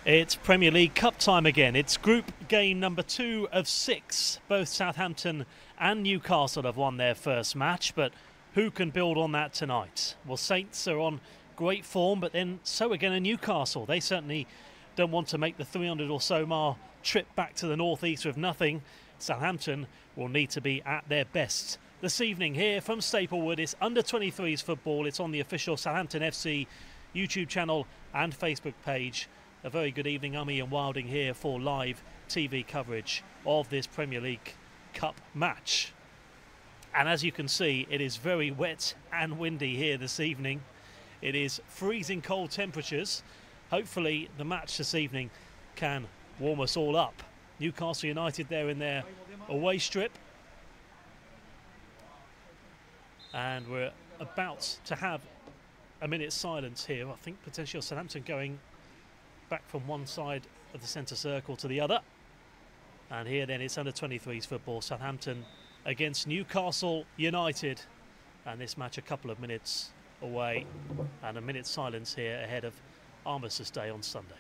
It's Premier League Cup time again. It's group game number 2 of 6. Both Southampton and Newcastle have won their first match, but who can build on that tonight? Well, Saints are on great form, but then so again are Newcastle. They certainly don't want to make the 300 or so mile trip back to the northeast with nothing. Southampton will need to be at their best this evening here from Staplewood. It's under-23s football. It's on the official Southampton FC YouTube channel and Facebook page. A very good evening. I'm Ian Wilding here for live TV coverage of this Premier League Cup match. And as you can see, it is very wet and windy here this evening. It is freezing cold temperatures. Hopefully the match this evening can warm us all up. Newcastle United there in their away strip. And we're about to have a minute's silence here. I think potentially Southampton going back from one side of the centre circle to the other. And here then it's under-23s football. Southampton against Newcastle United. And this match a couple of minutes away. And a minute's silence here ahead of Armistice Day on Sunday.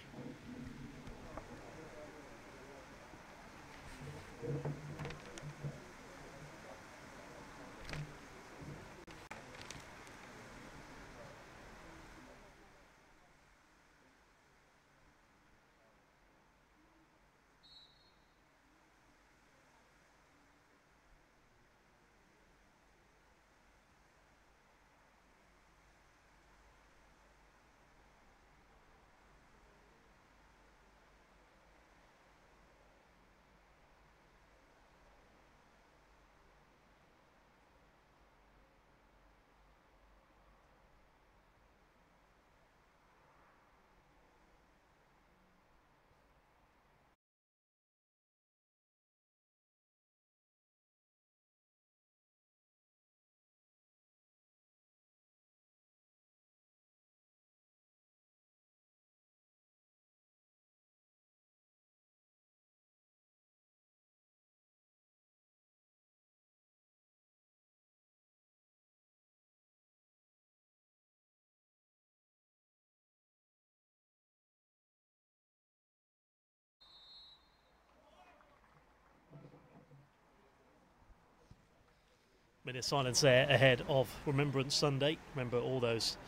Minute silence there ahead of Remembrance Sunday. Remember all those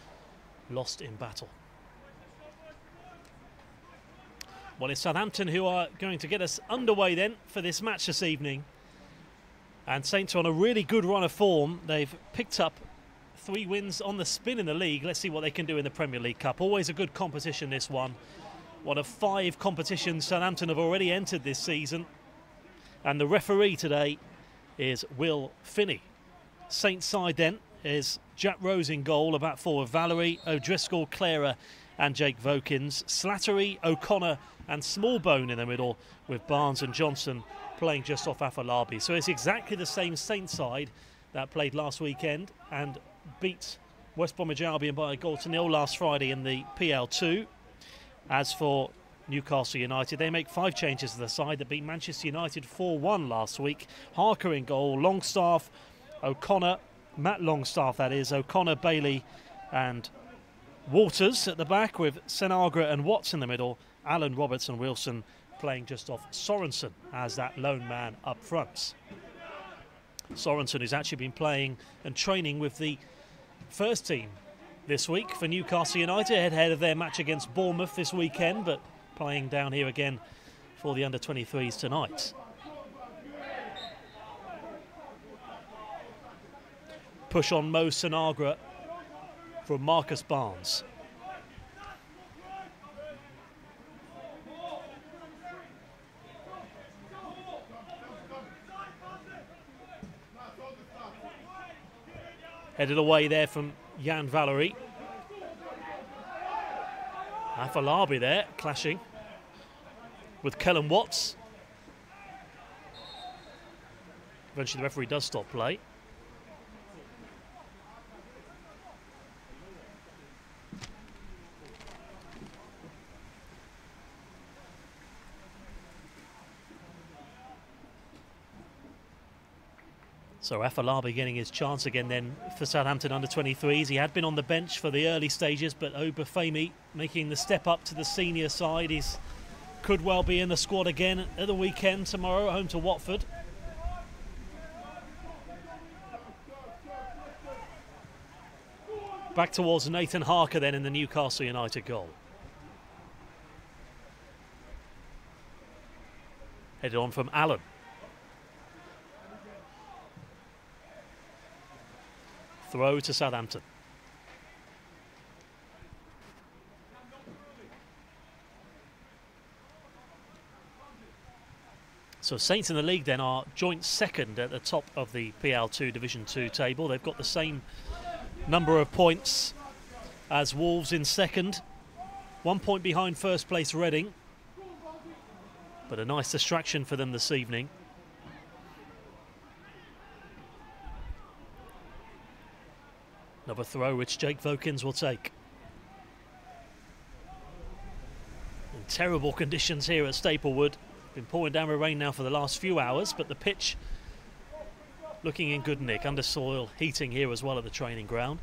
lost in battle. Well, it's Southampton who are going to get us underway then for this match this evening. And Saints are on a really good run of form. They've picked up 3 wins on the spin in the league. Let's see what they can do in the Premier League Cup. Always a good competition, this one. One of 5 competitions Southampton have already entered this season. And the referee today is Will Finney. Saints side then is Jack Rose in goal, about 4 of Valerie, O'Driscoll, Clara and Jake Vokins, Slattery, O'Connor and Smallbone in the middle, with Barnes and Johnson playing just off Afolabi. So it's exactly the same Saints side that played last weekend and beat West Bromwich Albion by a 1-0 last Friday in the PL2. As for Newcastle United, they make 5 changes to the side that beat Manchester United 4-1 last week. Harker in goal, Longstaff, O'Connor, Matt Longstaff that is, O'Connor, Bailey and Waters at the back, with Senagra and Watts in the middle, Alan, Roberts and Wilson playing just off Sorensen as that lone man up front. Sorensen, who's actually been playing and training with the first team this week for Newcastle United ahead of their match against Bournemouth this weekend, but playing down here again for the under-23s tonight. Push on Mo Senagra from Marcus Barnes. Headed away there from Jan Valerie. Afolabi there, clashing with Kellen Watts. Eventually the referee does stop play. So Afolabi getting his chance again then for Southampton under-23s. He had been on the bench for the early stages, but Obafemi making the step up to the senior side. He could well be in the squad again at the weekend tomorrow, home to Watford. Back towards Nathan Harker then in the Newcastle United goal. Headed on from Allen. Throw to Southampton. So Saints in the league then are joint second at the top of the PL2 Division 2 table. They've got the same number of points as Wolves in second. 1 point behind first place Reading. But a nice distraction for them this evening. Another throw which Jake Vokins will take. In terrible conditions here at Staplewood. Been pouring down with rain now for the last few hours, but the pitch looking in good nick. Under soil heating here as well at the training ground.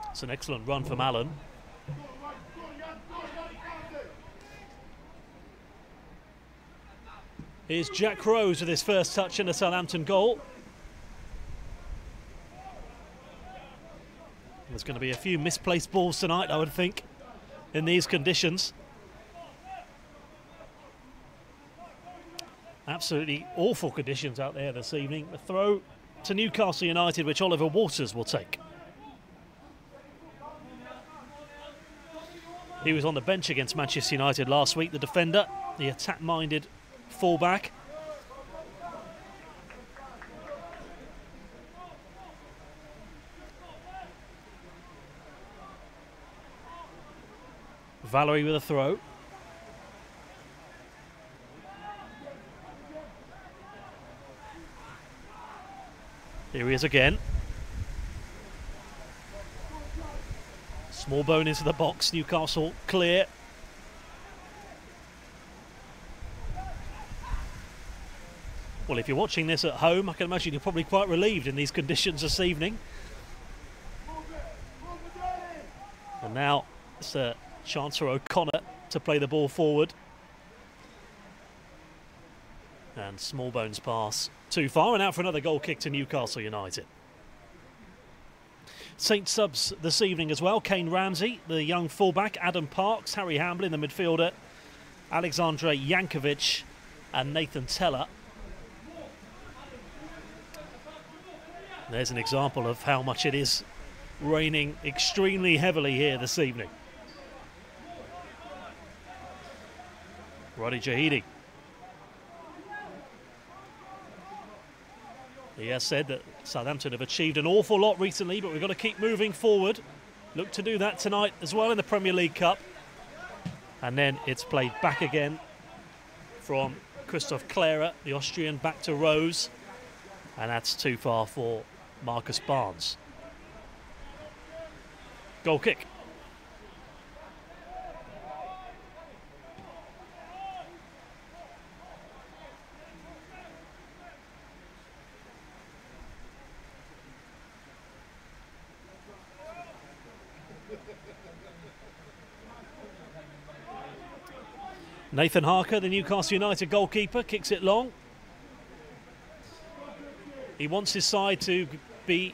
It's an excellent run from Allen. Here's Jack Rose with his first touch in the Southampton goal. There's going to be a few misplaced balls tonight, I would think, in these conditions. Absolutely awful conditions out there this evening. A throw to Newcastle United, which Oliver Waters will take. He was on the bench against Manchester United last week, the defender, the attack-minded fullback. Valerie with a throw. Here he is again. Small bone into the box, Newcastle clear. Well, if you're watching this at home, I can imagine you're probably quite relieved in these conditions this evening. And now it's a chance for O'Connor to play the ball forward. And Smallbone's pass too far, and out for another goal kick to Newcastle United. Saints subs this evening as well. Kane Ramsey, the young fullback, Adam Parks, Harry Hamblin, the midfielder, Alexandre Jankovic and Nathan Teller. There's an example of how much it is raining extremely heavily here this evening. Roddy Jahidi. He has said that Southampton have achieved an awful lot recently, but we've got to keep moving forward. Look to do that tonight as well in the Premier League Cup. And then it's played back again from Christoph Klärer, the Austrian, back to Rose. And that's too far for Marcus Barnes. Goal kick. Nathan Harker, the Newcastle United goalkeeper, kicks it long. He wants his side to be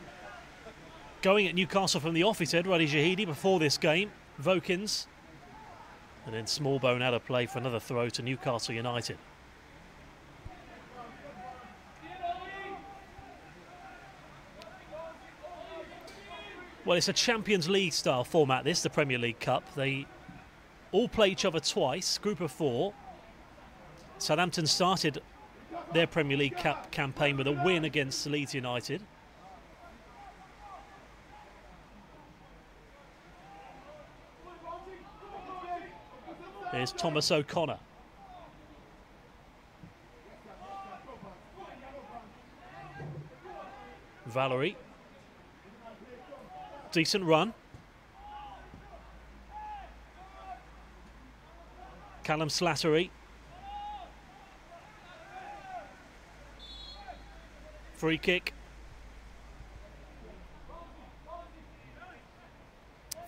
going at Newcastle from the off, he said, Roddy Jahidi, before this game. Vokins. And then Smallbone out of play for another throw to Newcastle United. Well, it's a Champions League style format, this, the Premier League Cup. They all play each other twice, group of four. Southampton started their Premier League Cup campaign with a win against Leeds United. Here's Thomas O'Connor. Valerie. Decent run. Callum Slattery. Free kick.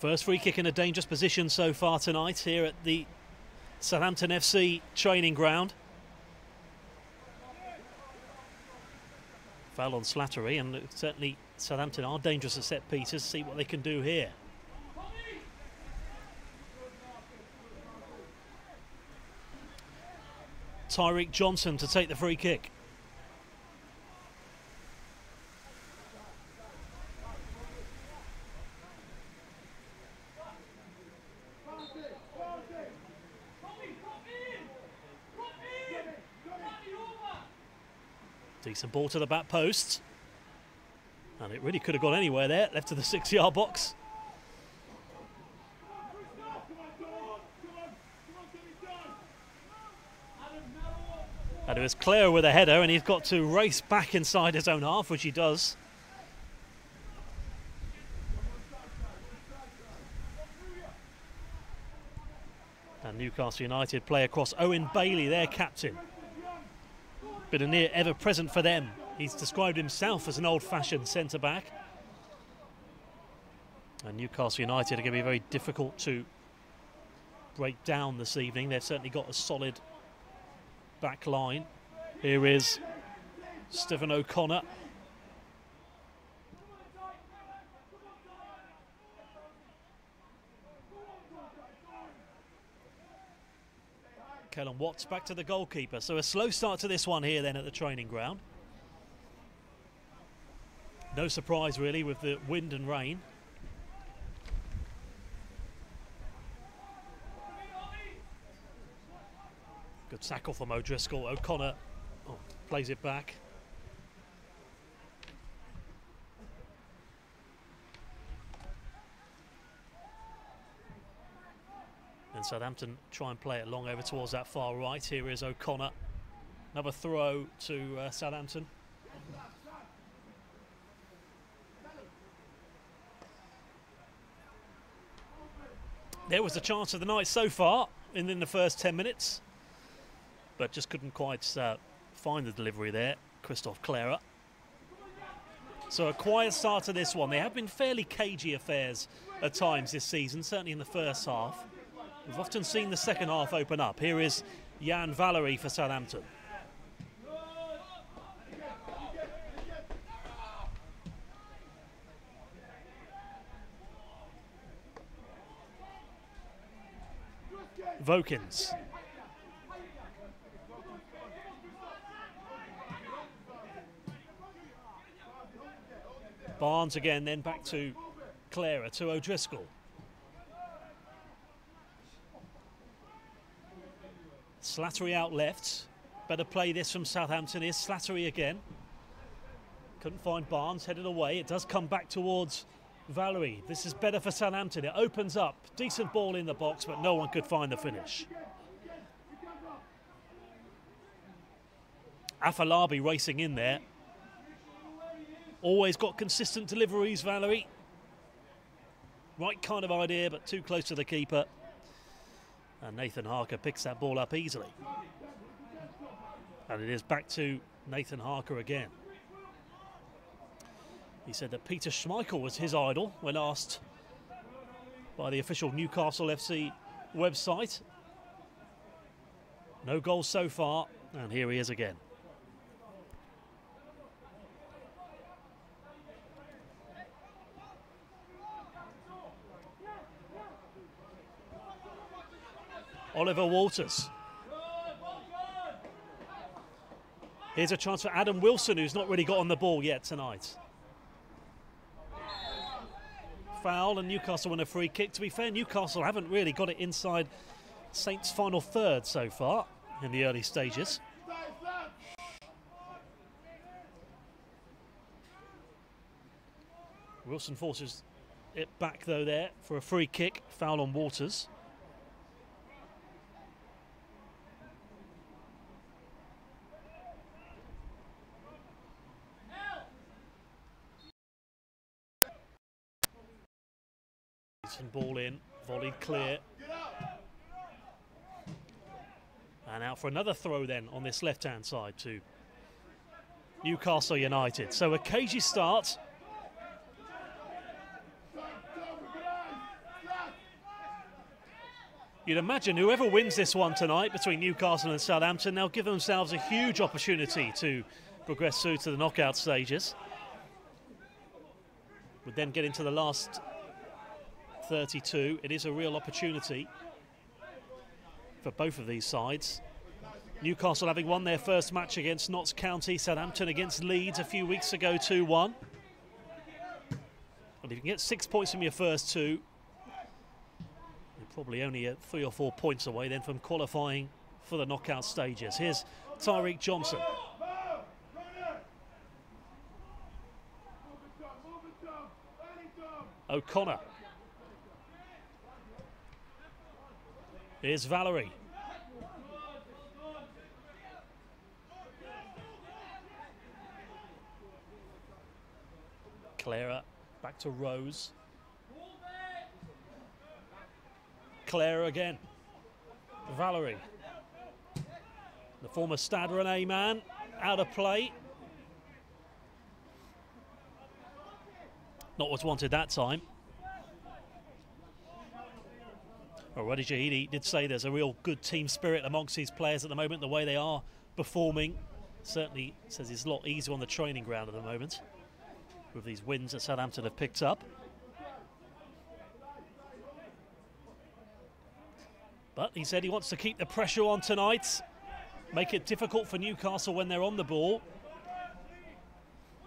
First free kick in a dangerous position so far tonight here at the Southampton FC training ground. Foul on Slattery, and certainly Southampton are dangerous at set pieces. See what they can do here. Tyreek Johnson to take the free kick. Decent ball to the back post. And it really could have gone anywhere there, left to the 6-yard box. And it was Clare with a header, and he's got to race back inside his own half, which he does. And Newcastle United play across Owen Bailey, their captain. Bit of near ever present for them. He's described himself as an old-fashioned centre-back. And Newcastle United are going to be very difficult to break down this evening. They've certainly got a solid back line. Here is Stephen O'Connor. Kellen Watts back to the goalkeeper. So a slow start to this one here then at the training ground. No surprise really with the wind and rain. Good tackle from O'Driscoll. O'Connor plays it back. And Southampton try and play it long over towards that far right. Here is O'Connor. Another throw to Southampton. There was the chance of the night so far in the first 10 minutes. But just couldn't quite find the delivery there. Christophe Clara. So a quiet start to this one. They have been fairly cagey affairs at times this season, certainly in the first half. We've often seen the second half open up. Here is Jan Valery for Southampton. Vokins. Barnes again, then back to Clara, to O'Driscoll. Slattery out left. Better play this from Southampton. Is Slattery again. Couldn't find Barnes, headed away. It does come back towards Valery. This is better for Southampton. It opens up. Decent ball in the box, but no one could find the finish. Afalabi racing in there. Always got consistent deliveries, Valery. Right kind of idea, but too close to the keeper. And Nathan Harker picks that ball up easily. And it is back to Nathan Harker again. He said that Peter Schmeichel was his idol when asked by the official Newcastle FC website. No goals so far, and here he is again. Oliver Walters. Here's a chance for Adam Wilson, who's not really got on the ball yet tonight. Foul, and Newcastle win a free kick. To be fair, Newcastle haven't really got it inside Saints' final third so far in the early stages. Wilson forces it back though there for a free kick. Foul on Walters. Ball in, volleyed clear. And out for another throw then on this left-hand side to Newcastle United. So a cagey start. You'd imagine whoever wins this one tonight between Newcastle and Southampton, they'll give themselves a huge opportunity to progress through to the knockout stages. Would then get into the last 32. It is a real opportunity for both of these sides. Newcastle having won their first match against Notts County, Southampton against Leeds a few weeks ago, 2-1. And if you can get 6 points from your first two, you're probably only 3 or 4 points away then from qualifying for the knockout stages. Here's Tyreek Johnson. O'Connor. Here's Valerie. Clara back to Rose. Clara again. Valerie. The former Stade Rennais man out of play. Not what's wanted that time. Already Jahidi did say there's a real good team spirit amongst his players at the moment, the way they are performing. Certainly says it's a lot easier on the training ground at the moment with these wins that Southampton have picked up. But he said he wants to keep the pressure on tonight, make it difficult for Newcastle when they're on the ball.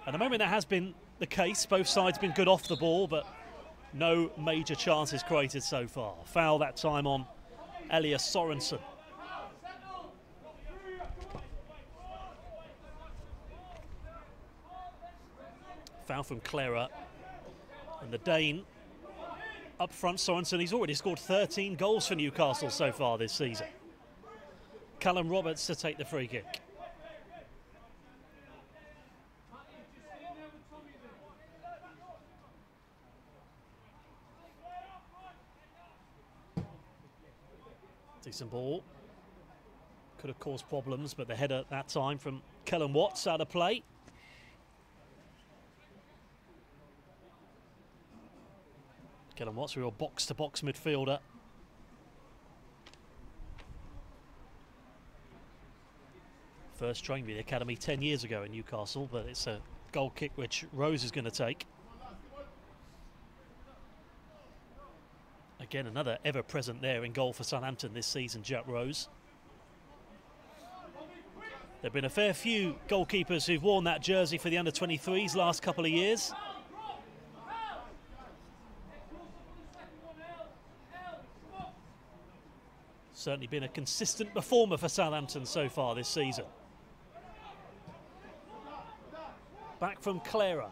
At the moment that has been the case. Both sides been good off the ball, but no major chances created so far. Foul that time on Elias Sorensen. Foul from Clara. And the Dane up front, Sorensen, he's already scored 13 goals for Newcastle so far this season. Callum Roberts to take the free kick. Decent ball. Could have caused problems, but the header that time from Kellen Watts out of play. Kellen Watts, a real box-to-box midfielder. First trained with the academy 10 years ago in Newcastle, but it's a goal kick which Rose is going to take. Again, another ever-present there in goal for Southampton this season, Jack Rose. There have been a fair few goalkeepers who've worn that jersey for the under-23s last couple of years. Certainly been a consistent performer for Southampton so far this season. Back from Clara.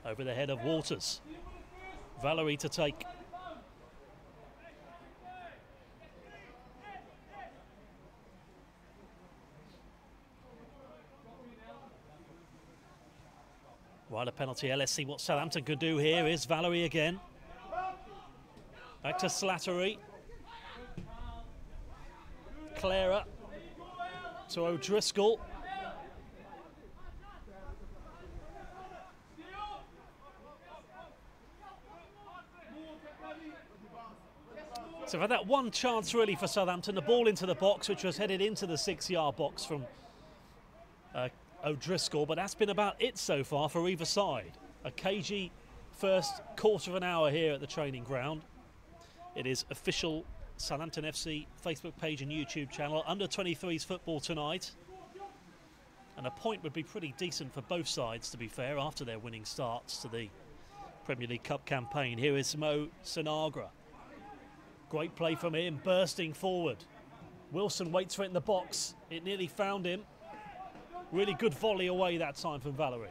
Over the head of Walters. Valerie to take. Right, a penalty. Let's see what Southampton can do here. Is Valerie again. Back to Slattery. Clara to O'Driscoll. So for that one chance really for Southampton, the ball into the box, which was headed into the 6-yard box from O'Driscoll, but that's been about it so far for either side. A cagey first quarter of an hour here at the training ground. It is official Southampton FC Facebook page and YouTube channel. Under-23s football tonight. And a point would be pretty decent for both sides, to be fair, after their winning starts to the Premier League Cup campaign. Here is Mo Sinagra. Great play from him, bursting forward. Wilson waits for it in the box. It nearly found him. Really good volley away that time from Valerie.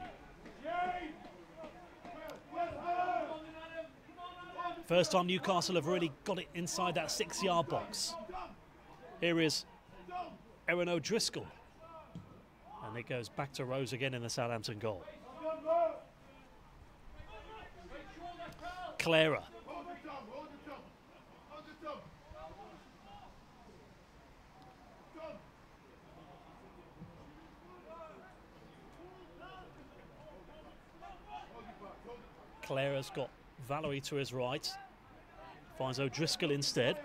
First time Newcastle have really got it inside that 6-yard box. Here is Erin O'Driscoll. And it goes back to Rose again in the Southampton goal. Clara. Clara's got Valerie to his right. Finds O'Driscoll instead.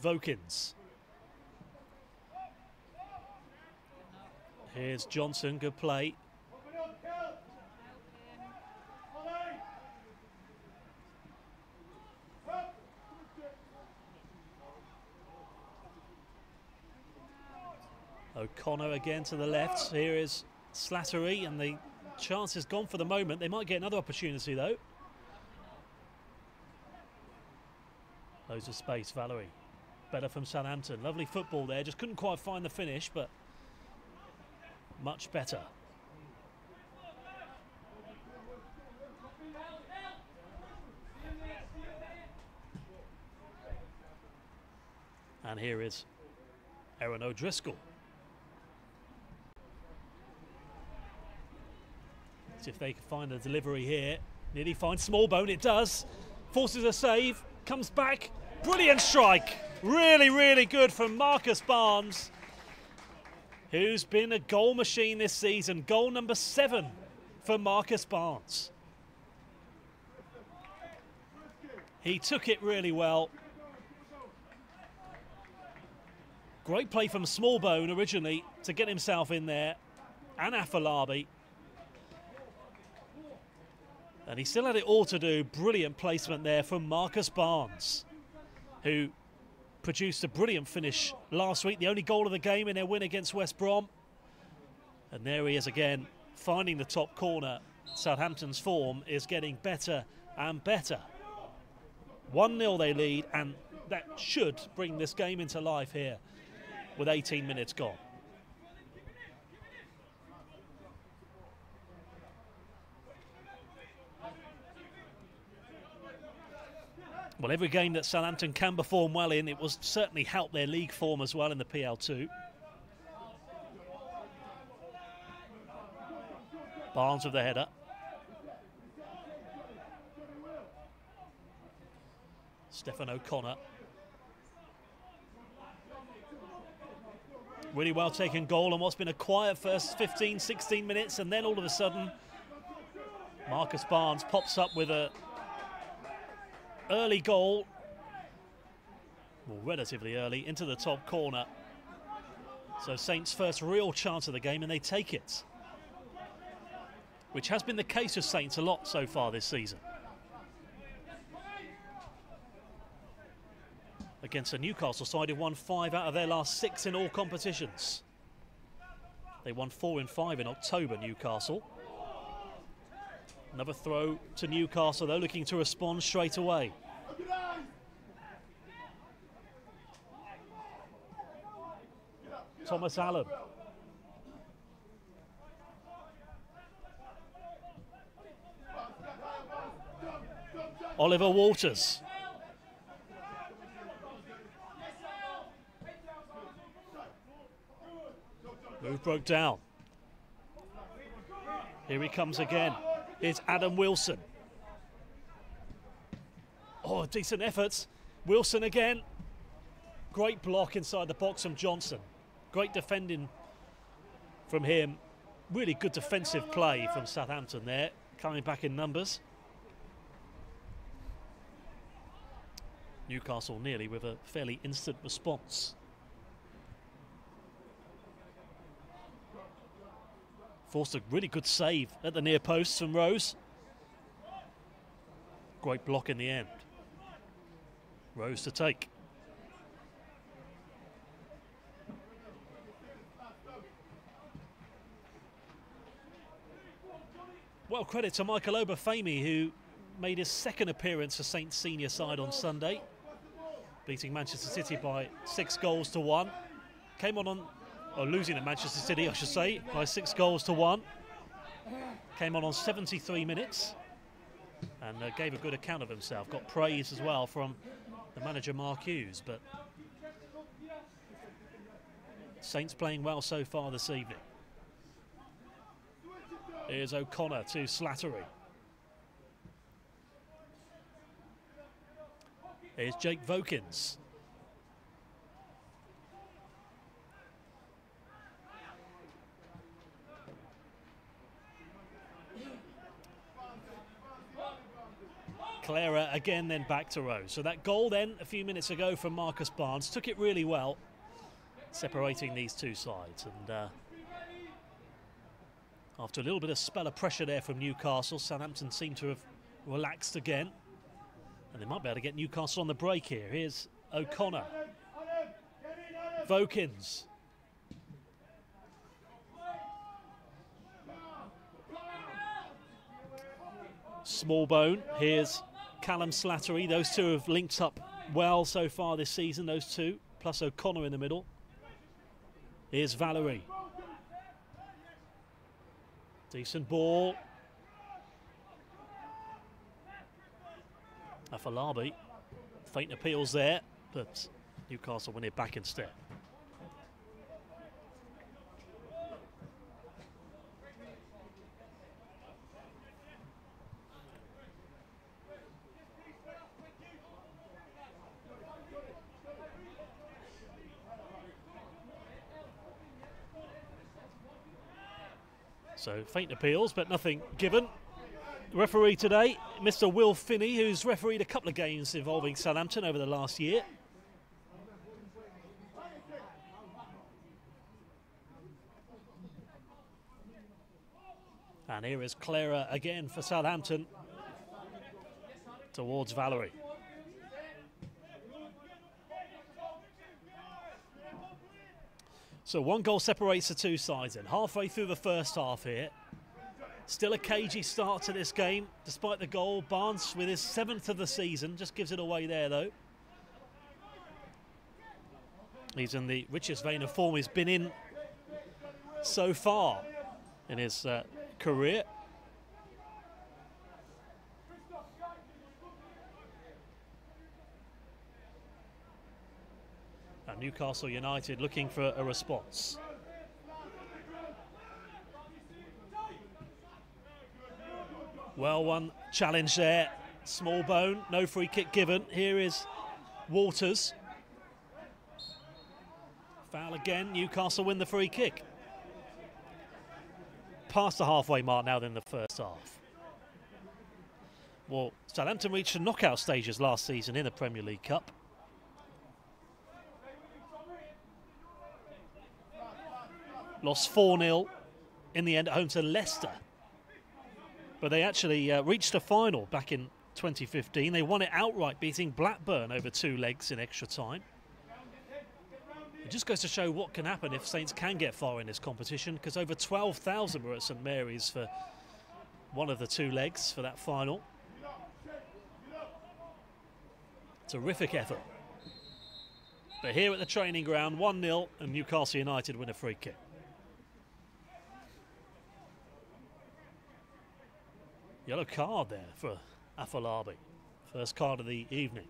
Vokins. Here's Johnson, good play. O'Connor again to the left. Here is Slattery, and the chance is gone for the moment. They might get another opportunity though. Loads of space, Valerie. Better from Southampton. Lovely football there. Just couldn't quite find the finish, but much better. And here is Erin O'Driscoll. See if they can find a delivery here. Nearly finds Smallbone, it does. Forces a save, comes back. Brilliant strike. Really, really good from Marcus Barnes, who's been a goal machine this season. Goal number 7 for Marcus Barnes. He took it really well. Great play from Smallbone originally to get himself in there, and Afolabi. And he still had it all to do. Brilliant placement there from Marcus Barnes, who produced a brilliant finish last week. The only goal of the game in their win against West Brom. And there he is again, finding the top corner. Southampton's form is getting better and better. 1-0 they lead, and that should bring this game into life here with 18 minutes gone. Well, every game that Southampton can perform well in, it will certainly help their league form as well in the PL2. Barnes with the header. Stefan O'Connor. Really well taken goal on what's been a quiet first 15, 16 minutes, and then all of a sudden Marcus Barnes pops up with a early goal, well, relatively early, into the top corner. So Saints' first real chance of the game, and they take it, which has been the case with Saints a lot so far this season. Against a Newcastle side who won 5 out of their last 6 in all competitions. They won 4 in 5 in October, Newcastle. Another throw to Newcastle, though, looking to respond straight away. Thomas Allen. Oliver Walters. Move broke down. Here he comes again. Here's Adam Wilson. Oh, decent efforts. Wilson again. Great block inside the box from Johnson. Great defending from him. Really good defensive play from Southampton there, coming back in numbers. Newcastle nearly with a fairly instant response. Forced a really good save at the near post from Rose. Great block in the end. Rose to take. Well, credit to Michael Obafemi, who made his second appearance for Saints senior side on Sunday, beating Manchester City by 6-1. Came on, or losing at Manchester City, I should say, by 6-1. Came on 73 minutes and gave a good account of himself. Got praise as well from the manager, Mark Hughes, but Saints playing well so far this evening. Here's O'Connor to Slattery. Here's Jake Vokins. Clara again, then back to Rose. So that goal then a few minutes ago from Marcus Barnes took it really well, separating these two sides. And after a little bit of spell of pressure there from Newcastle, Southampton seem to have relaxed again. And they might be able to get Newcastle on the break here. Here's O'Connor. Vokins. Smallbone. Here's Callum Slattery. Those two have linked up well so far this season, those two, plus O'Connor in the middle. Here's Valerie. Decent ball. Afolabi. Faint appeals there, but Newcastle win it back instead. So faint appeals, but nothing given. Referee today, Mr. Will Finney, who's refereed a couple of games involving Southampton over the last year. And here is Clara again for Southampton towards Valerie. So one goal separates the two sides then. Halfway through the first half here. Still a cagey start to this game, despite the goal. Barnes with his 7th of the season, just gives it away there though. He's in the richest vein of form he's been in so far in his career. And Newcastle United looking for a response. Well, one challenge there. Smallbone, no free kick given. Here is Walters. Foul again. Newcastle win the free kick. Past the halfway mark now in the first half. Well, Southampton reached the knockout stages last season in the Premier League Cup. Lost 4-0 in the end at home to Leicester. But they actually reached a final back in 2015. They won it outright, beating Blackburn over 2 legs in extra time. It just goes to show what can happen if Saints can get far in this competition, because over 12,000 were at St Mary's for one of the 2 legs for that final. Terrific effort. But here at the training ground, 1-0, and Newcastle United win a free kick. Yellow card there for Afolabi. First card of the evening.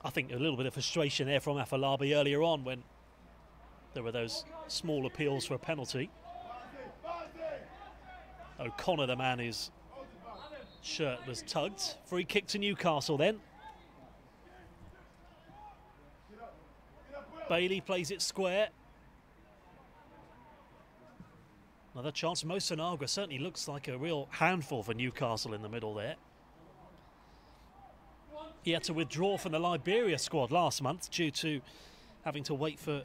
I think a little bit of frustration there from Afolabi earlier on when there were those small appeals for a penalty. O'Connor, the man whose shirt was tugged. Free kick to Newcastle then. Bailey plays it square. Another chance. Mo Sanagra certainly looks like a real handful for Newcastle in the middle there. He had to withdraw from the Liberia squad last month due to having to wait for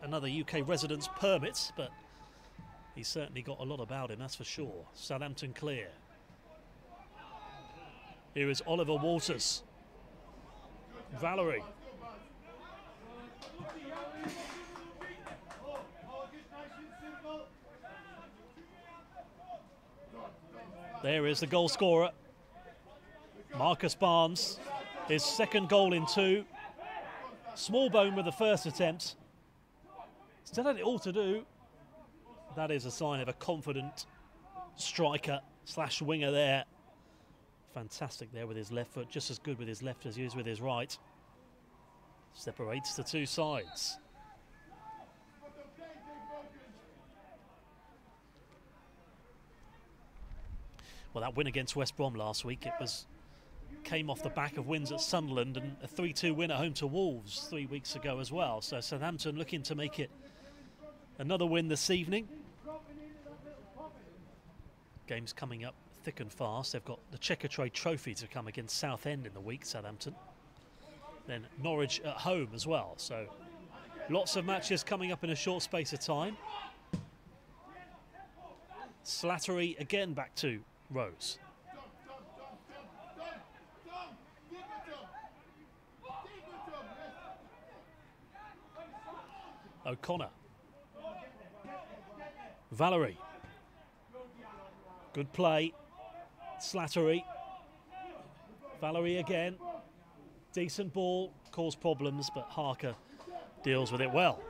another UK residence permit, but he's certainly got a lot about him, that's for sure. Southampton clear. Here is Oliver Walters. Valerie. There is the goal scorer, Marcus Barnes, his 2nd goal in 2. Smallbone with the first attempt. Still had it all to do. That is a sign of a confident striker / winger there. Fantastic there with his left foot, just as good with his left as he is with his right. separates the two sides. Well, that win against West Brom last week, came off the back of wins at Sunderland and a 3-2 win at home to Wolves 3 weeks ago as well. So Southampton looking to make it another win this evening. Games coming up thick and fast. They've got the Checkatrade Trophy to come against Southend in the week, Southampton. Then Norwich at home as well. So lots of matches coming up in a short space of time. Slattery again back to Rose. O'Connor. Valerie. Good play. Slattery. Valerie again. Decent ball. Caused problems, but Harker deals with it well.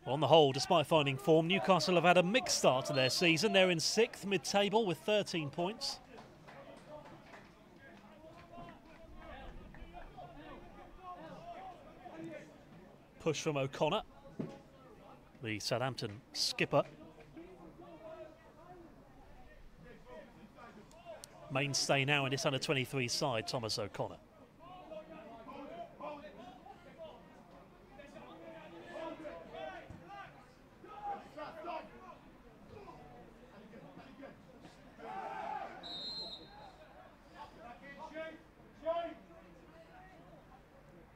On the whole, despite finding form, Newcastle have had a mixed start to their season. They're in 6th mid-table with 13 points. Push from O'Connor, the Southampton skipper. Mainstay now in this under-23 side, Thomas O'Connor.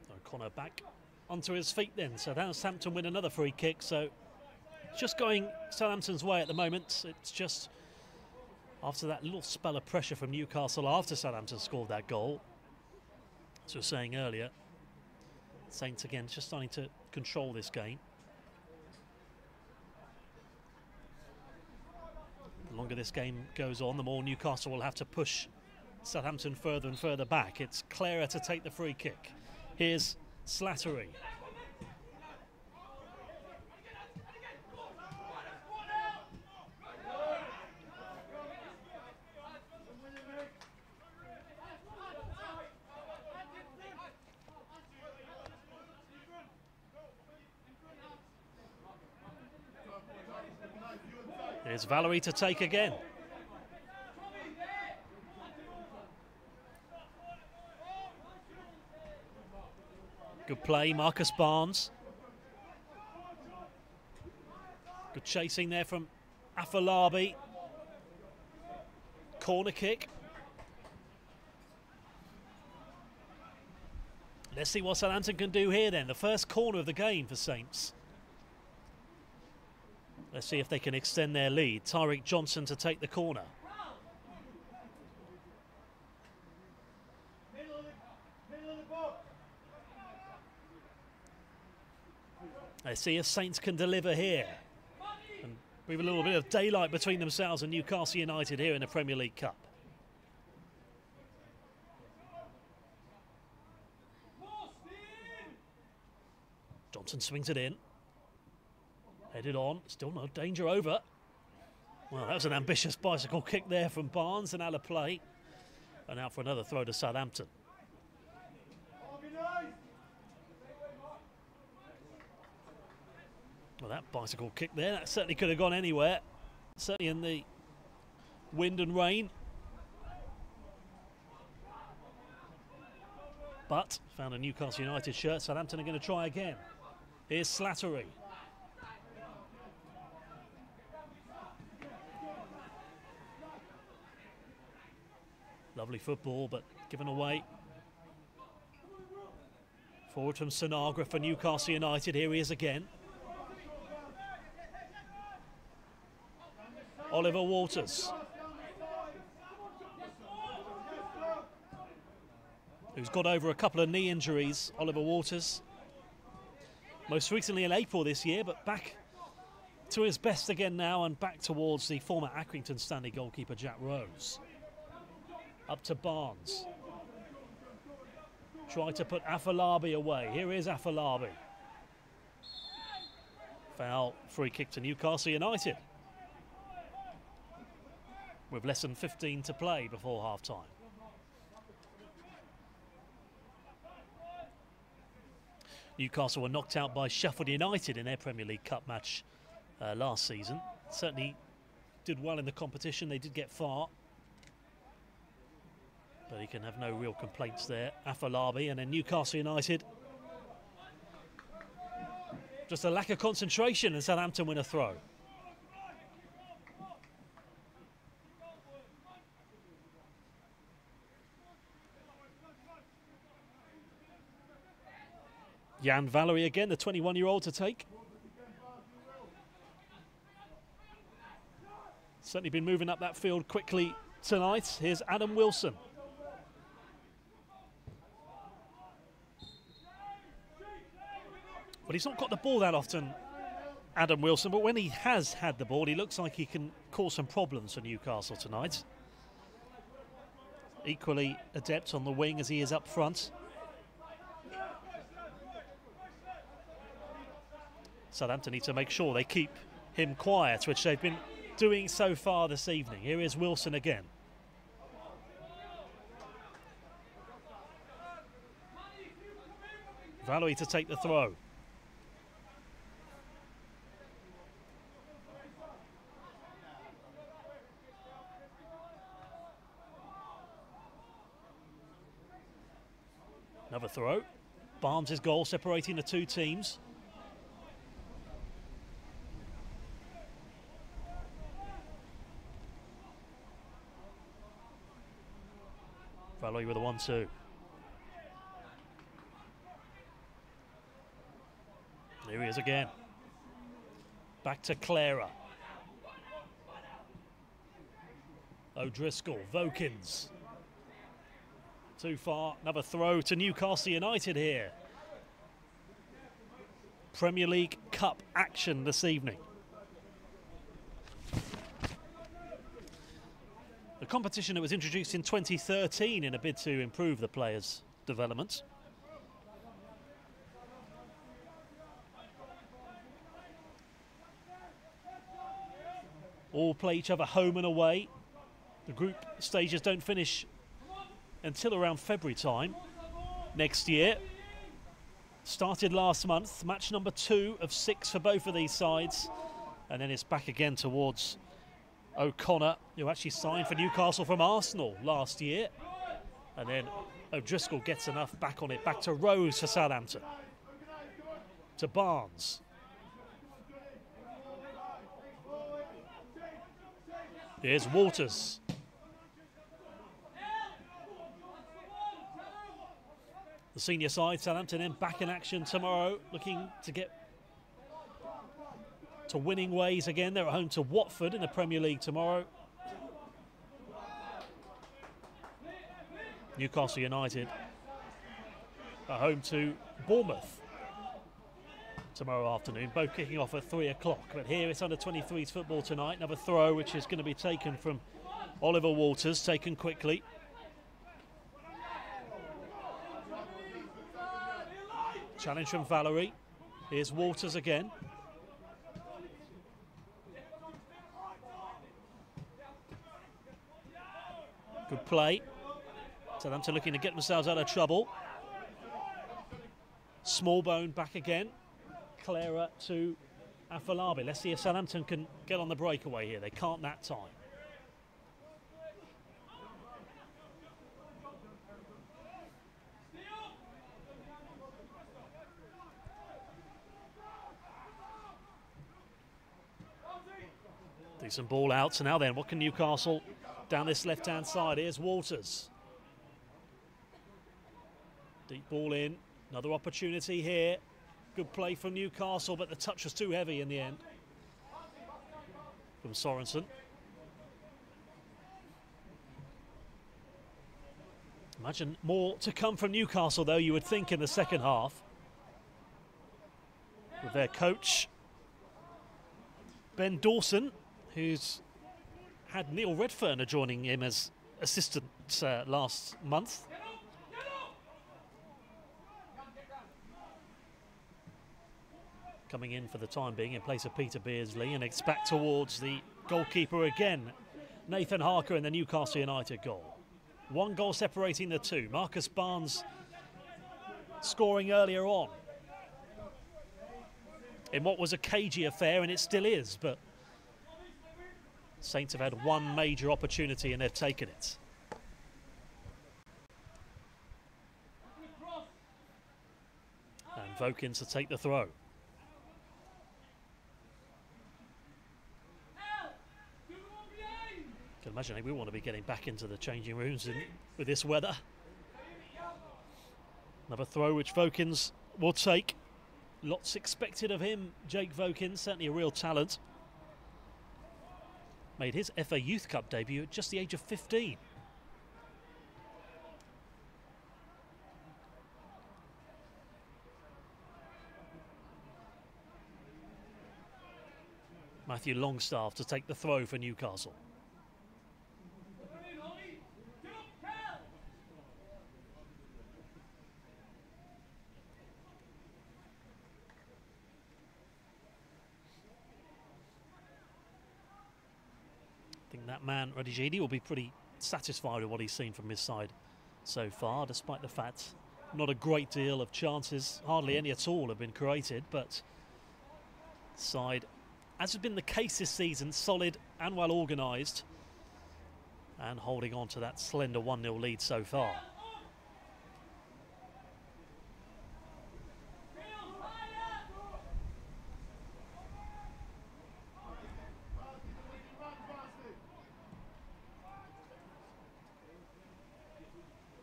O'Connor back onto his feet then. So Southampton win another free kick. So just going Southampton's way at the moment. It's just after that little spell of pressure from Newcastle after Southampton scored that goal. As we were saying earlier, Saints again just starting to control this game. The longer this game goes on, the more Newcastle will have to push Southampton further and further back. It's Clara to take the free kick. Here's Slattery. Here's Valerie to take again. Good play, Marcus Barnes. Good chasing there from Afolabi. Corner kick. Let's see what Southampton can do here then. The first corner of the game for Saints. Let's see if they can extend their lead. Tyreek Johnson to take the corner. Let's see if Saints can deliver here. And we have a little bit of daylight between themselves and Newcastle United here in the Premier League Cup. Johnson swings it in. Headed on, still no danger over. Well, that was an ambitious bicycle kick there from Barnes and out of play. And out for another throw to Southampton. Well, that bicycle kick there, that certainly could have gone anywhere. Certainly in the wind and rain. But found a Newcastle United shirt. Southampton are going to try again. Here's Slattery. Lovely football, but given away. Forward from Sinagra for Newcastle United. Here he is again. Oliver Waters, who's got over a couple of knee injuries. Oliver Waters, most recently in April this year, but back to his best again now and back towards the former Accrington Stanley goalkeeper Jack Rose. Up to Barnes. Try to put Afolabi away. Here is Afolabi. Foul, free kick to Newcastle United. with less than 15 to play before half-time. Newcastle were knocked out by Sheffield United in their Premier League Cup match last season. Certainly did well in the competition, they did get far. But he can have no real complaints there. Afolabi, and then Newcastle United. Just a lack of concentration, and Southampton win a throw. Jan Valery again, the 21-year-old to take. Certainly been moving up that field quickly tonight. Here's Adam Wilson. Well, he's not got the ball that often, Adam Wilson, but when he has had the ball, he looks like he can cause some problems for Newcastle tonight. Equally adept on the wing as he is up front. Southampton need to make sure they keep him quiet, which they've been doing so far this evening. Here is Wilson again. Valery to take the throw. Another throw. Barnes' goal separating the two teams. Valery with a 1-2. There he is again. Back to Clara. O'Driscoll, Vokins. Too far, another throw to Newcastle United here. Premier League Cup action this evening. The competition that was introduced in 2013 in a bid to improve the players' development. All play each other home and away. The group stages don't finish until around February time next year. Started last month, match number 2 of 6 for both of these sides, and then it's back again towards O'Connor, who actually signed for Newcastle from Arsenal last year, and then O'Driscoll gets enough back on it. Back to Rose for Southampton, to Barnes. Here's Walters. The senior side, Southampton, then back in action tomorrow, looking to get to winning ways again. They're at home to Watford in the Premier League tomorrow. Newcastle United at home to Bournemouth tomorrow afternoon, both kicking off at 3 o'clock. But here it's under 23s football tonight. Another throw which is going to be taken from Oliver Walters, taken quickly. Challenge from Valery. Here's Walters again. Good play. Southampton looking to get themselves out of trouble. Smallbone back again. Clara to Afolabi. Let's see if Southampton can get on the breakaway here. They can't that time. Decent ball out. So now then, what can Newcastle down this left-hand side? Here's Walters. Deep ball in. Another opportunity here. Good play from Newcastle, but the touch was too heavy in the end from Sorensen. Imagine more to come from Newcastle, though, you would think, in the second half. With their coach, Ben Dawson, who's had Neil Redfern joining him as assistant last month. Coming in for the time being in place of Peter Beardsley, and it's back towards the goalkeeper again, Nathan Harker in the Newcastle United goal. 1 goal separating the two. Marcus Barnes scoring earlier on in what was a cagey affair, and it still is, but Saints have had one major opportunity and they've taken it. And Vokins to take the throw. Can imagine we want to be getting back into the changing rooms with this weather. Another throw which Vokins will take. Lots expected of him, Jake Vokins, certainly a real talent. Made his FA Youth Cup debut at just the age of 15. Matthew Longstaff to take the throw for Newcastle. I think that man, Radijedi, will be pretty satisfied with what he's seen from his side so far, despite the fact not a great deal of chances, hardly any at all have been created, but side, as has been the case this season, solid and well organised and holding on to that slender 1-0 lead so far.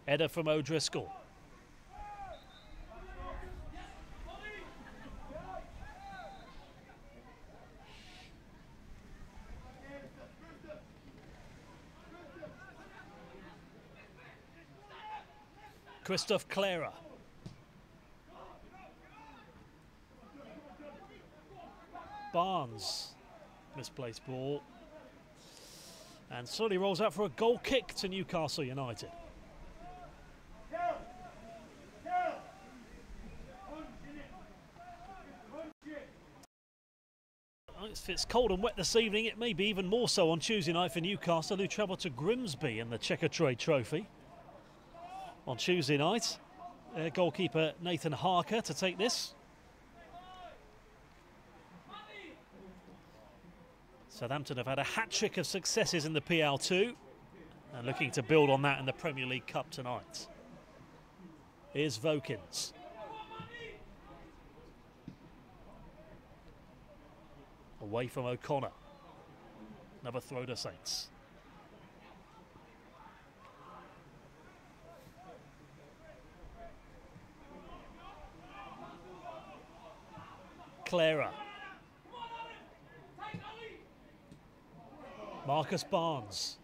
Header from O'Driscoll. Christoph Clara. Barnes. Misplaced ball. And Sully rolls out for a goal kick to Newcastle United. It's cold and wet this evening. It may be even more so on Tuesday night for Newcastle, who travel to Grimsby in the Checkatrade Trophy on Tuesday night. Goalkeeper Nathan Harker to take this. Southampton have had a hat-trick of successes in the PL2 and looking to build on that in the Premier League Cup tonight. Here's Vokins. Away from O'Connor. Another throw to Saints. Clara. Marcus Barnes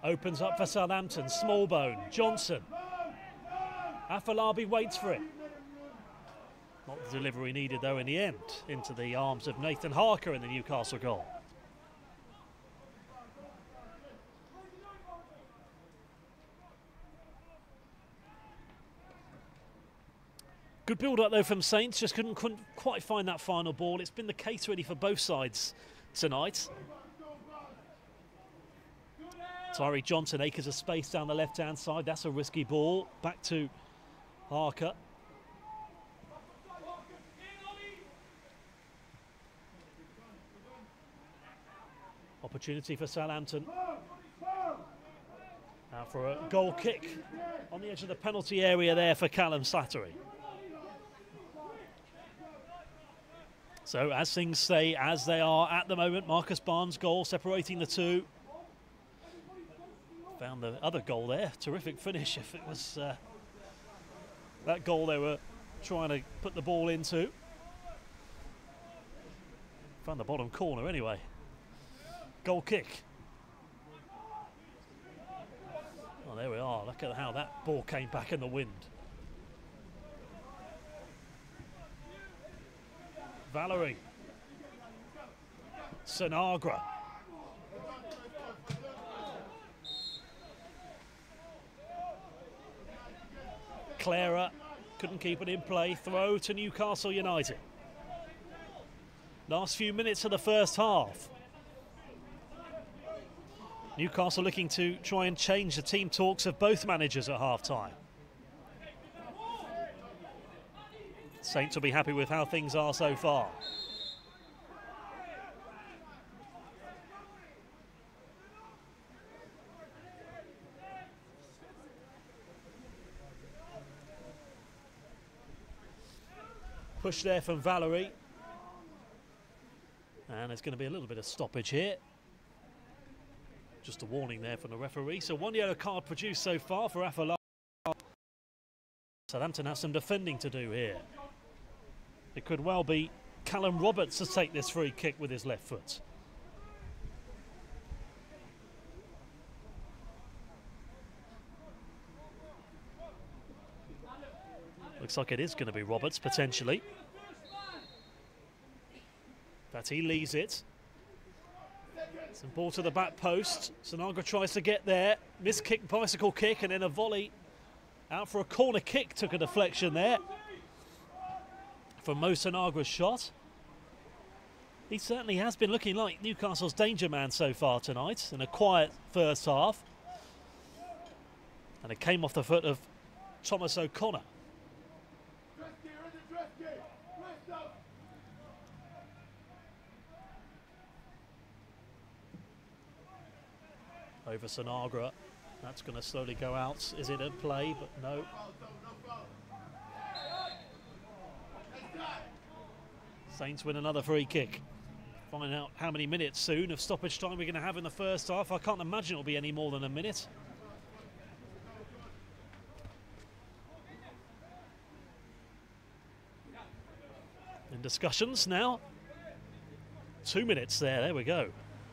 opens up for Southampton. Smallbone. Johnson. Afolabi waits for it. Not the delivery needed though in the end. Into the arms of Nathan Harker in the Newcastle goal. Good build-up though from Saints, just couldn't quite find that final ball. It's been the case really for both sides tonight. Tyree Johnson, acres of space down the left-hand side. That's a risky ball. Back to Harker. Opportunity for Southampton. Now for a goal kick on the edge of the penalty area there for Callum Slattery. So as things stay as they are at the moment, Marcus Barnes' goal separating the two. Found the other goal there. Terrific finish if it was that goal they were trying to put the ball into. Found the bottom corner anyway. Goal kick. Oh, there we are. Look at how that ball came back in the wind. Valerie. Sanagra. Clara couldn't keep it in play. Throw to Newcastle United. Last few minutes of the first half. Newcastle looking to try and change the team talks of both managers at half-time. Saints will be happy with how things are so far. Push there from Valerie. And there's going to be a little bit of stoppage here. Just a warning there from the referee. So one yellow card produced so far for Afala. Southampton have some defending to do here. It could well be Callum Roberts to take this free kick with his left foot. Looks like it is going to be Roberts, potentially. But he leaves it. Some ball to the back post. Sanagra tries to get there. Missed kick, bicycle kick, and then a volley out for a corner kick. Took a deflection there from Mo Sanagra's shot. He certainly has been looking like Newcastle's danger man so far tonight in a quiet first half. And it came off the foot of Thomas O'Connor. Over Sanagra. That's going to slowly go out. Is it a play? But no. Saints win another free kick. Find out how many minutes soon of stoppage time we're going to have in the first half. I can't imagine it'll be any more than a minute. In discussions now. 2 minutes there we go.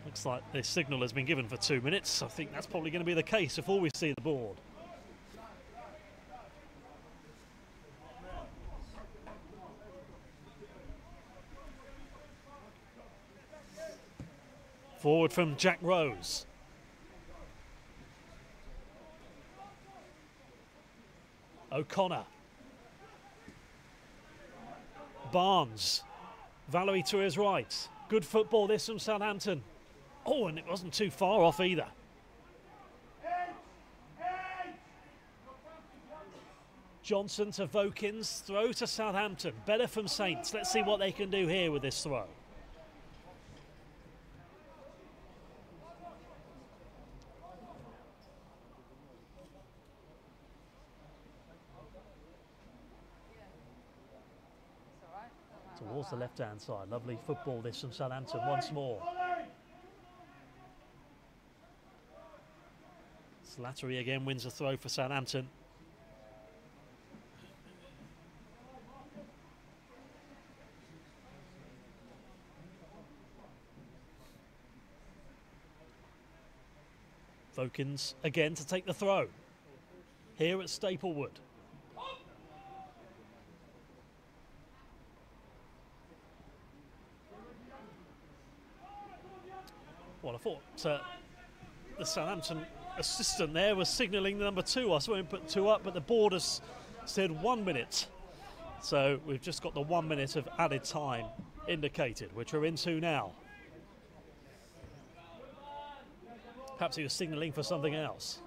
Looks like this signal has been given for 2 minutes. I think that's probably going to be the case before we see the board. Forward from Jack Rose. O'Connor. Barnes. Valerie to his right. Good football this from Southampton. Oh, and it wasn't too far off either. Johnson to Vokins, throw to Southampton. Better from Saints. Let's see what they can do here with this throw. Towards the left-hand side. Lovely football this from Southampton once more. Slattery again wins a throw for Southampton. Vokins again to take the throw. Here at Staplewood. Well, I thought the Southampton assistant there was signalling the number 2. I saw him put 2 up, but the board has said 1 minute. So we've just got the 1 minute of added time indicated, which we're into now. Perhaps he was signalling for something else.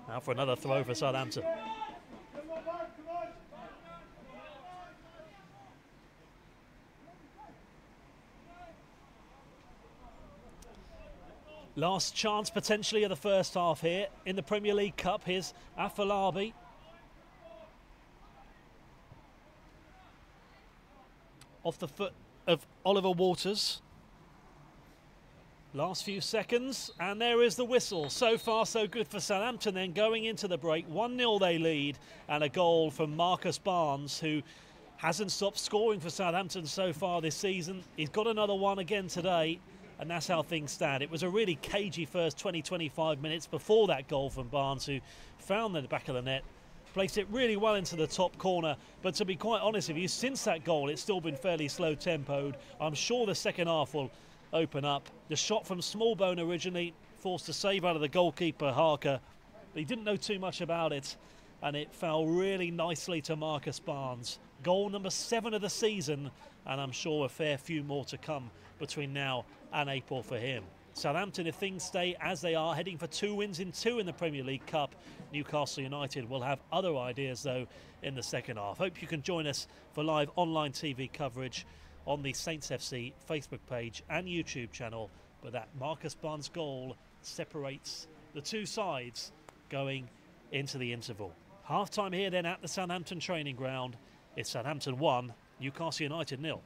Now for another throw for Southampton. Last chance potentially of the first half here in the Premier League Cup. Here's Afalabi. Off the foot of Oliver Waters. Last few seconds, and there is the whistle. So far, so good for Southampton then going into the break. 1-0 they lead, and a goal from Marcus Barnes, who hasn't stopped scoring for Southampton so far this season. He's got another one again today. And that's how things stand. It was a really cagey first 20-25 minutes before that goal from Barnes, who found the back of the net, placed it really well into the top corner. But to be quite honest with you, since that goal, it's still been fairly slow-tempoed. I'm sure the second half will open up. The shot from Smallbone originally, forced to save out of the goalkeeper, Harker. But he didn't know too much about it. and it fell really nicely to Marcus Barnes. Goal number 7 of the season, and I'm sure a fair few more to come between now and April for him. Southampton, if things stay as they are, heading for 2 wins in 2 in the Premier League Cup. Newcastle United will have other ideas, though, in the second half. Hope you can join us for live online TV coverage on the Saints FC Facebook page and YouTube channel. But that Marcus Barnes goal separates the two sides going into the interval. Half-time here then at the Southampton training ground. It's Southampton 1, Newcastle United 0.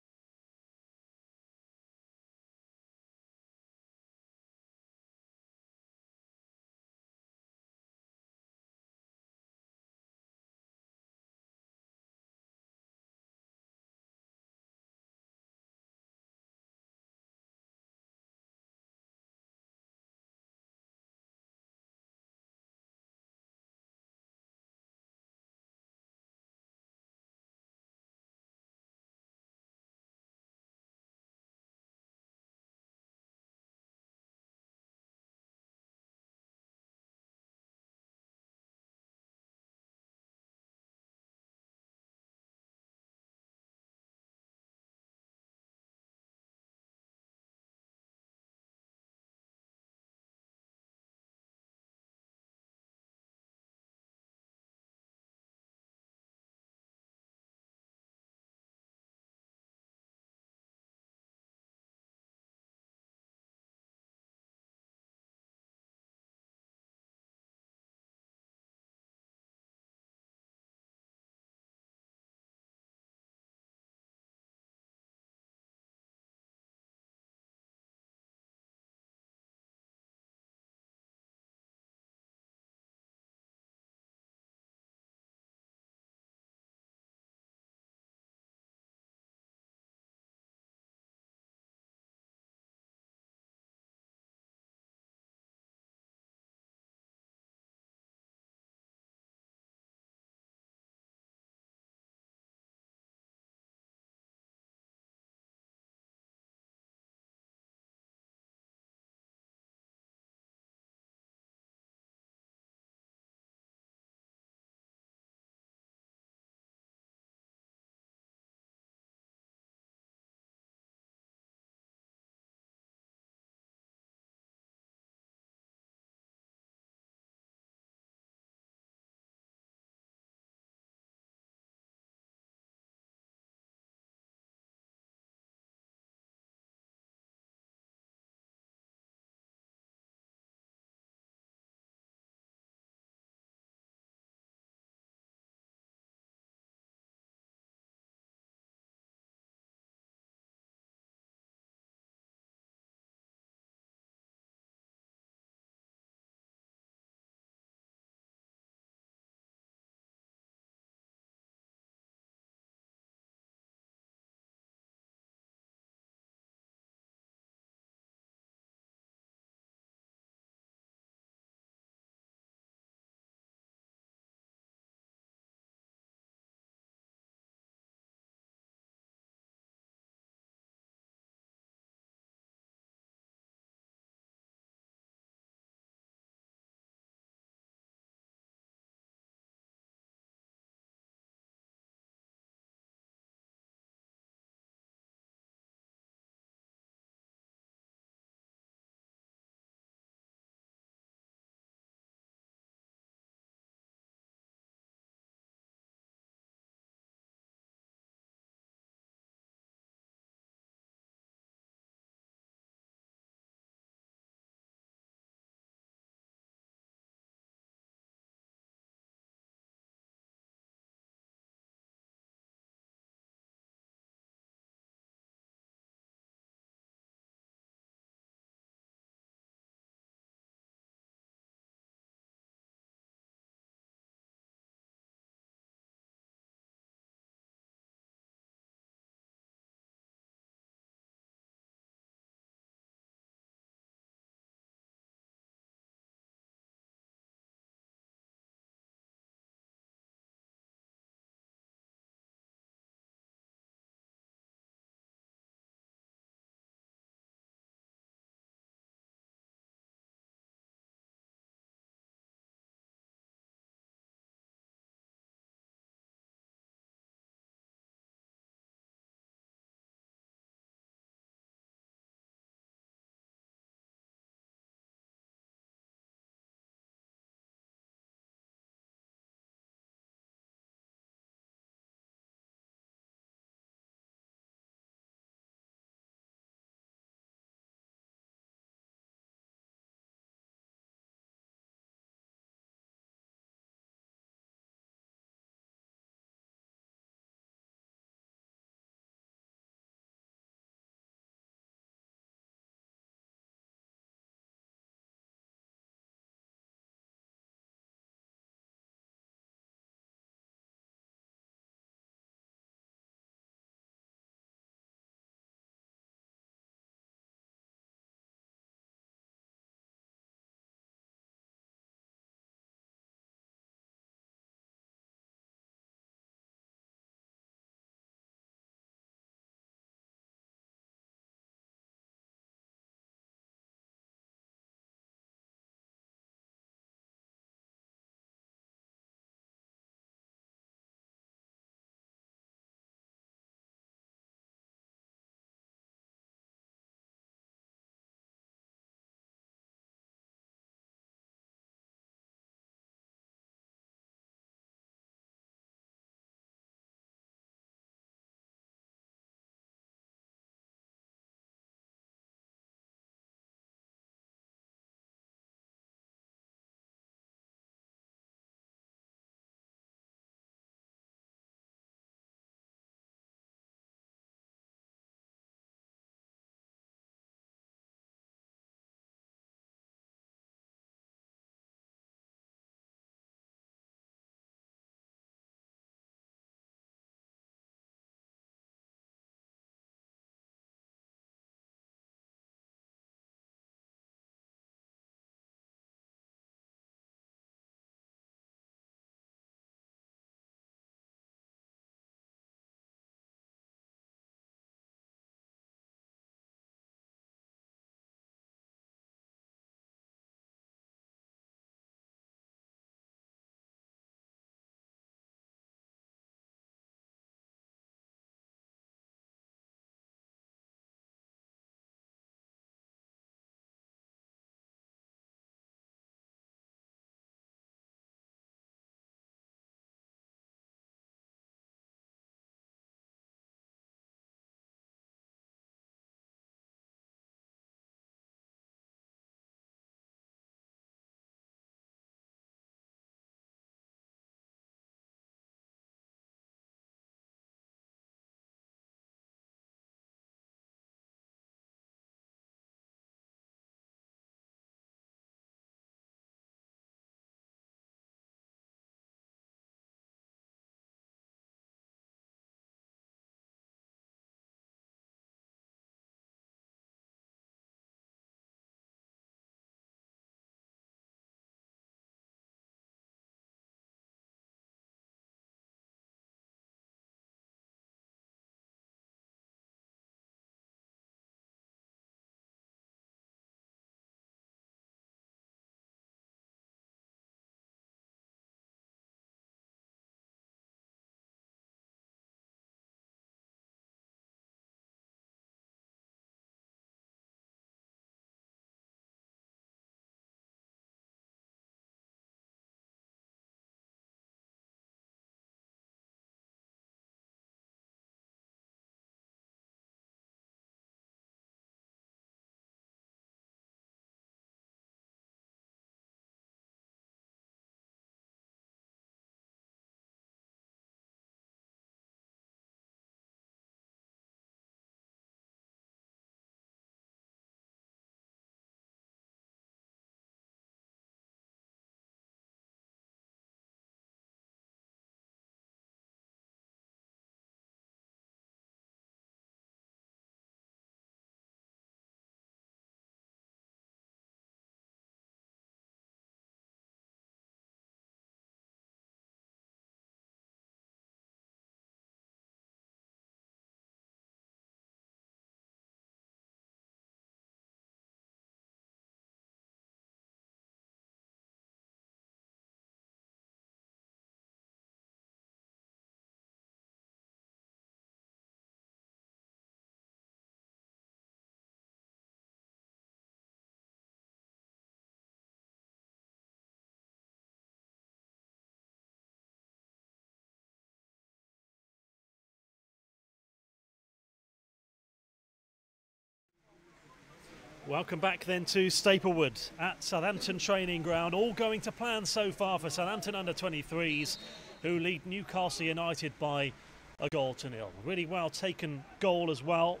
Welcome back then to Staplewood at Southampton training ground. All going to plan so far for Southampton under-23s, who lead Newcastle United by a 1-0. Really well taken goal as well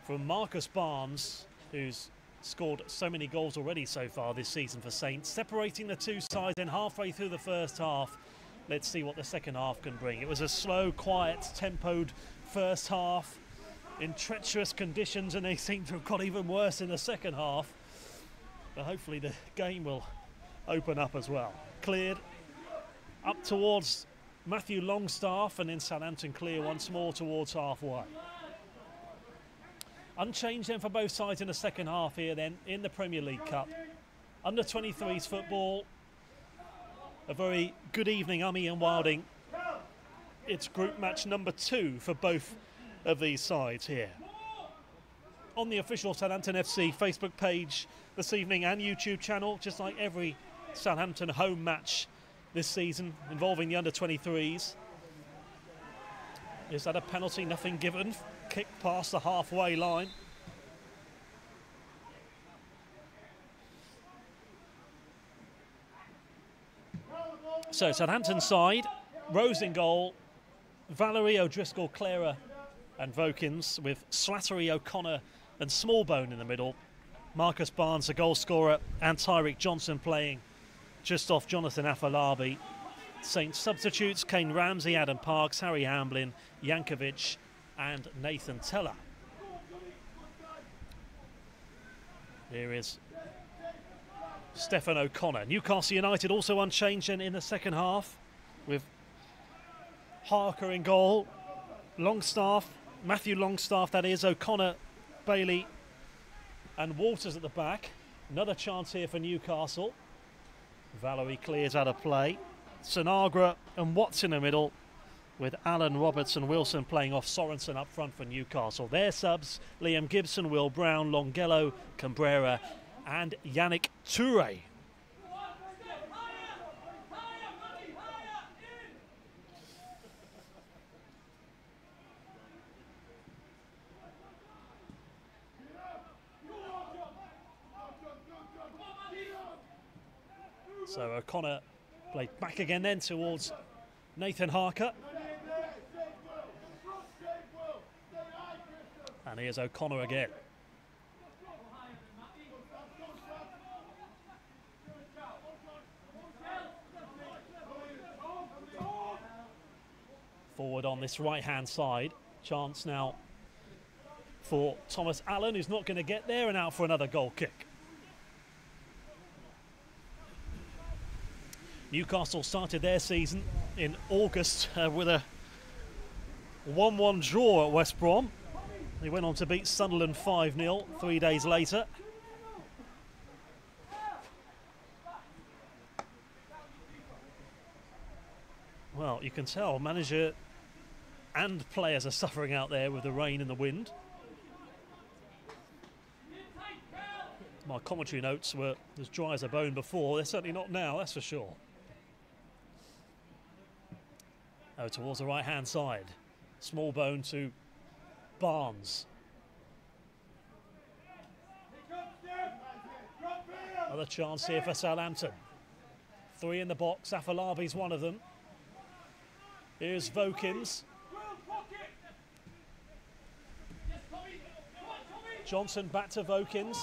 from Marcus Barnes, who's scored so many goals already so far this season for Saints, separating the two sides then halfway through the first half. Let's see what the second half can bring. It was a slow, quiet, tempoed first half in treacherous conditions, and they seem to have got even worse in the second half. But hopefully the game will open up as well. Cleared up towards Matthew Longstaff, and then Southampton clear once more towards halfway. Unchanged then for both sides in the second half here then in the Premier League Cup. Under-23s football. A very good evening, Ian Wilding. It's group match number 2 for both of these sides here. On the official Southampton FC Facebook page this evening and YouTube channel, just like every Southampton home match this season involving the under-23s. Is that a penalty? Nothing given. Kick past the halfway line. So Southampton side, Rose in goal, Valerie, O'Driscoll, Clara and Vokins, with Slattery, O'Connor and Smallbone in the middle. Marcus Barnes, the goal scorer, and Tyreek Johnson playing just off Jonathan Afolabi. Saints substitutes: Kane Ramsey, Adam Parks, Harry Hamblin, Jankovic and Nathan Teller. Here is Stefan O'Connor. Newcastle United also unchanged in the second half, with Harker in goal, Longstaff, Matthew Longstaff that is, O'Connor, Bailey and Waters at the back. Another chance here for Newcastle. Valerie clears out of play. Sinagra and Watts in the middle, with Allen, Roberts and Wilson playing off Sorensen up front for Newcastle. Their subs: Liam Gibson, Will Brown, Longello, Cambrera and Yannick Toure. So O'Connor played back again then towards Nathan Harker. And here's O'Connor again. Forward on this right-hand side. Chance now for Thomas Allen, who's not going to get there, and out for another goal kick. Newcastle started their season in August with a 1-1 draw at West Brom. They went on to beat Sunderland 5-0 3 days later. Well, you can tell manager and players are suffering out there with the rain and the wind. My commentary notes were as dry as a bone before. They're certainly not now, that's for sure. Oh, towards the right-hand side. Smallbone to Barnes. Another chance here for Southampton. 3 in the box. Afolabi's one of them. Here's Vokins. Johnson back to Vokins.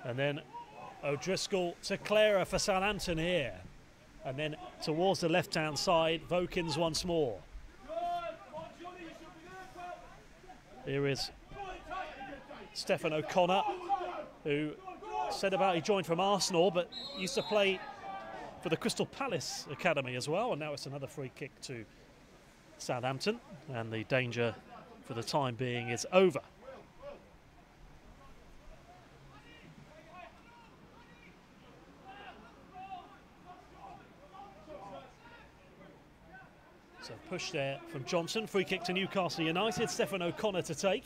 And then O'Driscoll to Clara for Southampton here. And then towards the left-hand side, Vokins once more. Here is Stefan O'Connor, who said about he joined from Arsenal, but used to play for the Crystal Palace Academy as well. And now it's another free kick to Southampton. And the danger for the time being is over. So push there from Johnson. Free kick to Newcastle United. Stefan O'Connor to take.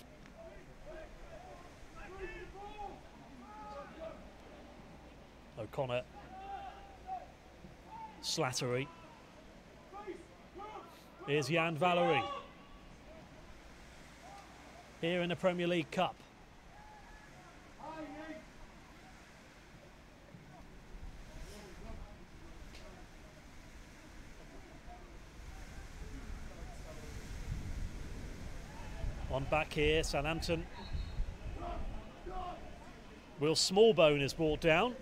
O'Connor. Slattery. Here's Jan Valerie. here in the Premier League Cup. One back here, Southampton. Will Smallbone is brought down.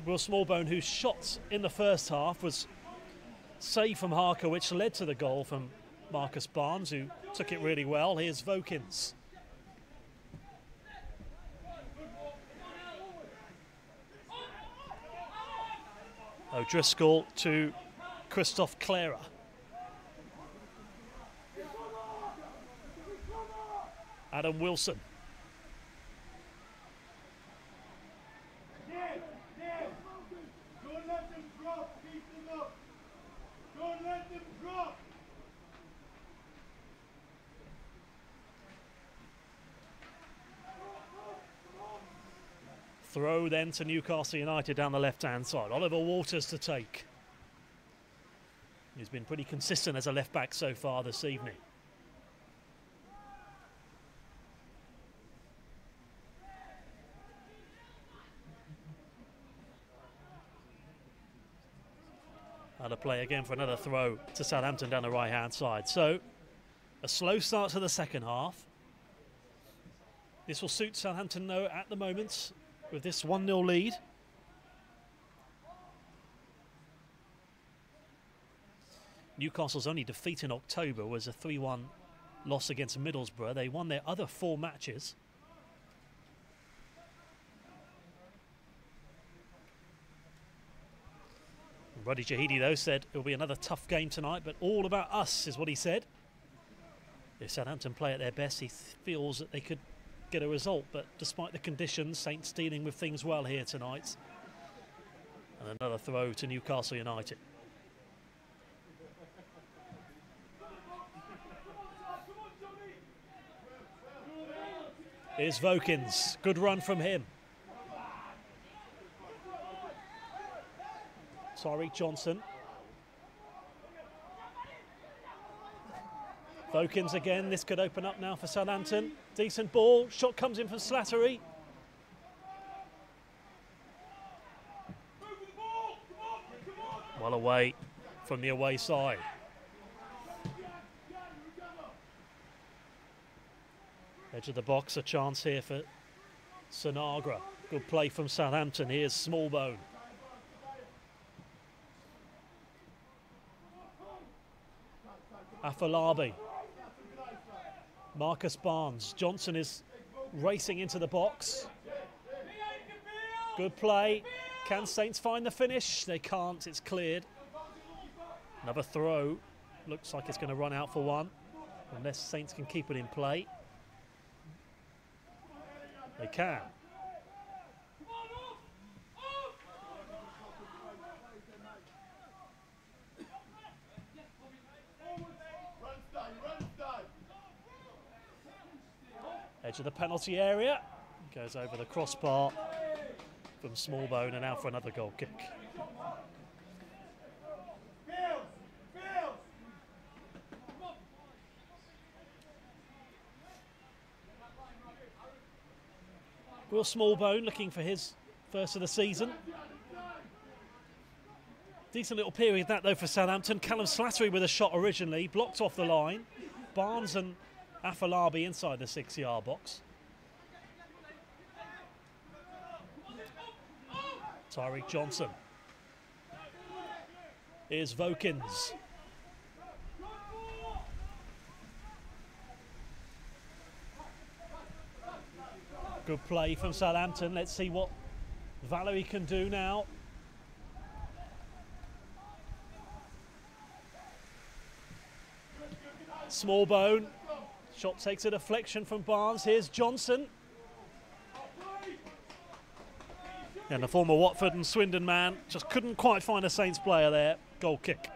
Will Smallbone, whose shot in the first half was saved from Harker, which led to the goal from Marcus Barnes, who took it really well. Here's Vokins. O'Driscoll to Christoph Clara. Adam Wilson. Throw then to Newcastle United down the left-hand side. Oliver Waters to take. He's been pretty consistent as a left-back so far this evening. And a play again for another throw to Southampton down the right-hand side. So, a slow start to the second half. This will suit Southampton, though, at the moment, with this 1-0 lead. Newcastle's only defeat in October was a 3-1 loss against Middlesbrough. They won their other 4 matches. Ruddy Jahidi, though, said it'll be another tough game tonight, but all about us, is what he said. If Southampton play at their best, he feels that they could get a result, but despite the conditions, Saints dealing with things well here tonight. And another throw to Newcastle United. Here's Vokins, good run from him. Tariq Johnson. Vokins again, this could open up now for Southampton. Decent ball, shot comes in from Slattery. Well away from the away side. Edge of the box, a chance here for Sanagra. Good play from Southampton, here's Smallbone. Afolabi. Marcus Barnes. Johnson is racing into the box. Good play. Can Saints find the finish? They can't. It's cleared. Another throw. Looks like it's going to run out for one. Unless Saints can keep it in play. They can. Edge of the penalty area, goes over the crossbar from Smallbone and out for another goal kick. Will Smallbone looking for his first of the season. Decent little period that though for Southampton. Callum Slattery with a shot originally, blocked off the line. Barnes and Afolabi inside the 6-yard box. Tariq Johnson. Here's Vokins. Good play from Southampton. Let's see what Valerie can do now. Smallbone. Shot takes a deflection from Barnes. Here's Johnson. And the former Watford and Swindon man just couldn't quite find a Saints player there. Goal kick.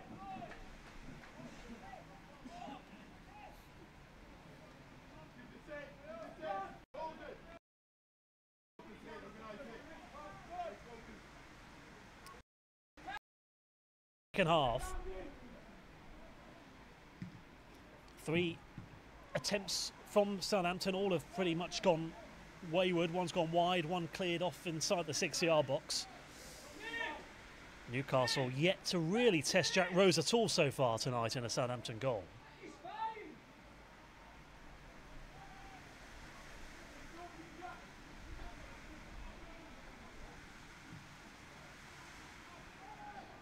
Second half. 3 attempts from Southampton all have pretty much gone wayward. One's gone wide, one cleared off inside the 6-yard box. Newcastle yet to really test Jack Rose at all so far tonight in a Southampton goal.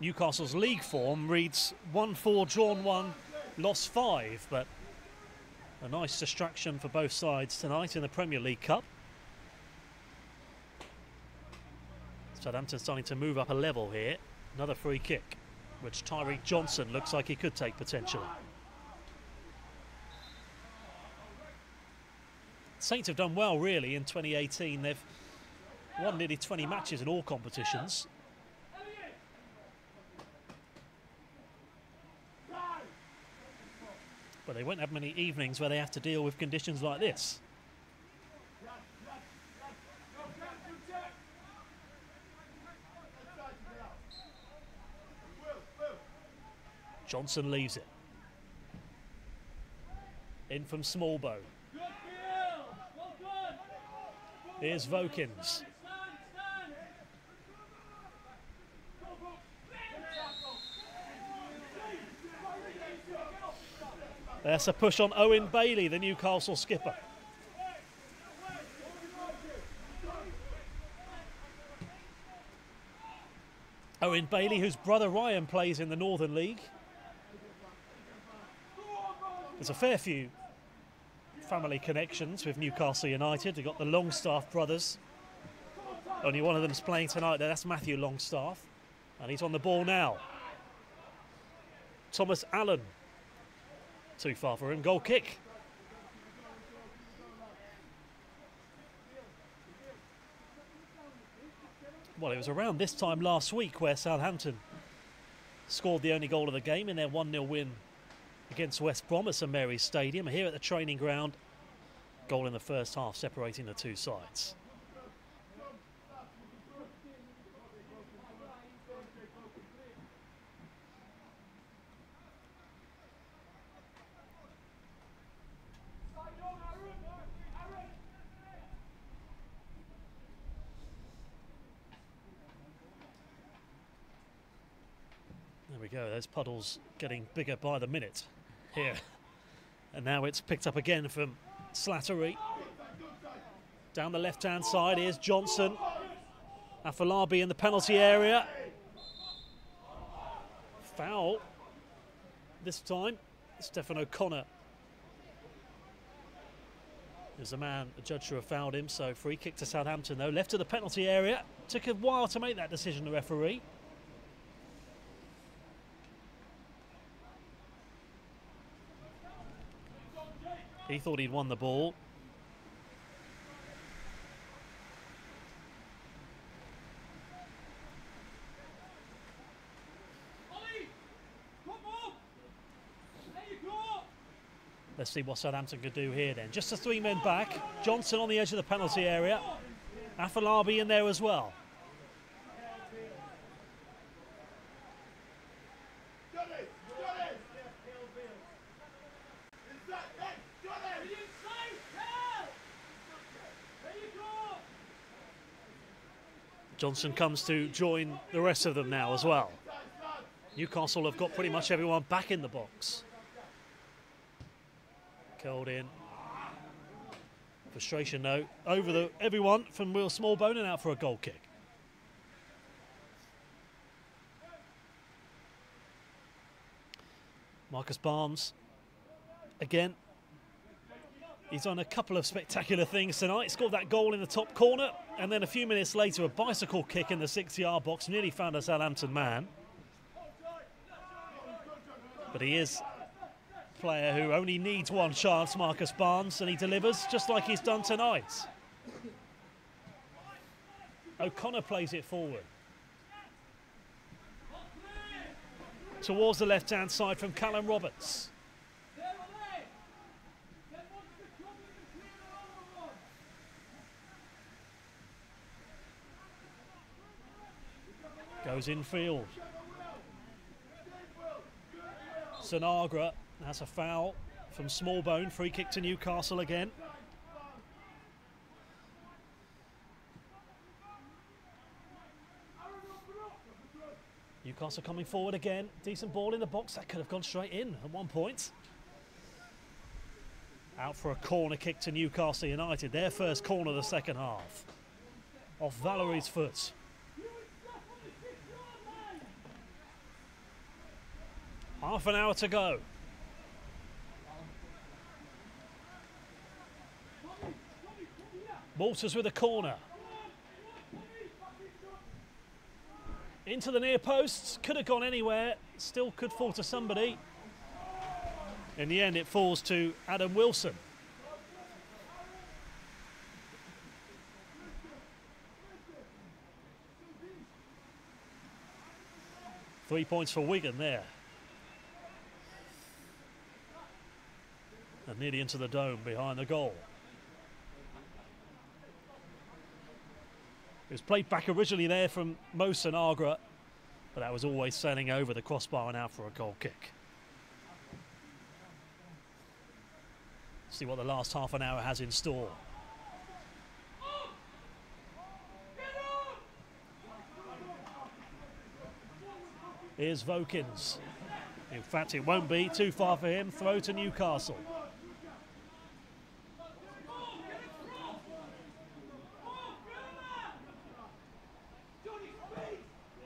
Newcastle's league form reads 1-4, drawn 1, lost 5, but a nice distraction for both sides tonight in the Premier League Cup. Southampton starting to move up a level here. Another free kick, which Tyreek Johnson looks like he could take potentially. Saints have done well really in 2018. They've won nearly 20 matches in all competitions. But they won't have many evenings where they have to deal with conditions like this. Johnson leaves it. In from Smallbone. Here's Vokins. There's a push on Owen Bailey, the Newcastle skipper. Owen Bailey, whose brother Ryan plays in the Northern League. There's a fair few family connections with Newcastle United. They've got the Longstaff brothers. Only one of them's playing tonight, that's Matthew Longstaff. And he's on the ball now. Thomas Allen. Too far for him, goal kick. Well, it was around this time last week where Southampton scored the only goal of the game in their 1-0 win against West Brom at St Mary's Stadium. Here at the training ground, goal in the first half separating the two sides. There we go, those puddles getting bigger by the minute here. And now it's picked up again from Slattery. Down the left-hand side, here's Johnson. Afolabi in the penalty area. Foul this time. Stephen O'Connor is the man, the judge who have fouled him, so free kick to Southampton though. Left to the penalty area. Took a while to make that decision, the referee. He thought he'd won the ball. Let's see what Southampton could do here then. Just the 3 men back. Johnson on the edge of the penalty area. Afolabi in there as well. Johnson comes to join the rest of them now as well. Newcastle have got pretty much everyone back in the box. Curled in. Frustration though over everyone from Will Smallbone and out for a goal kick. Marcus Barnes again. He's done a couple of spectacular things tonight. Scored that goal in the top corner, and then a few minutes later a bicycle kick in the 6-yard box. Nearly found a Southampton man. But he is a player who only needs one chance, Marcus Barnes, and he delivers just like he's done tonight. O'Connor plays it forward. Towards the left-hand side from Callum Roberts. Goes infield. Sanagra, that's a foul. from Smallbone. Free kick to Newcastle again. Newcastle coming forward again. Decent ball in the box. That could have gone straight in at one point. Out for a corner kick to Newcastle United. Their first corner of the second half. Off Valerie's foot. Half an hour to go. Walters with a corner. Into the near posts. Could have gone anywhere. Still could fall to somebody. In the end, it falls to Adam Wilson. Three points for Wigan there. And nearly into the dome behind the goal. It was played back originally there from Mo Sanagra, but that was always sailing over the crossbar and out for a goal kick. See what the last half an hour has in store. Here's Vokins. In fact, it won't be too far for him. Throw to Newcastle.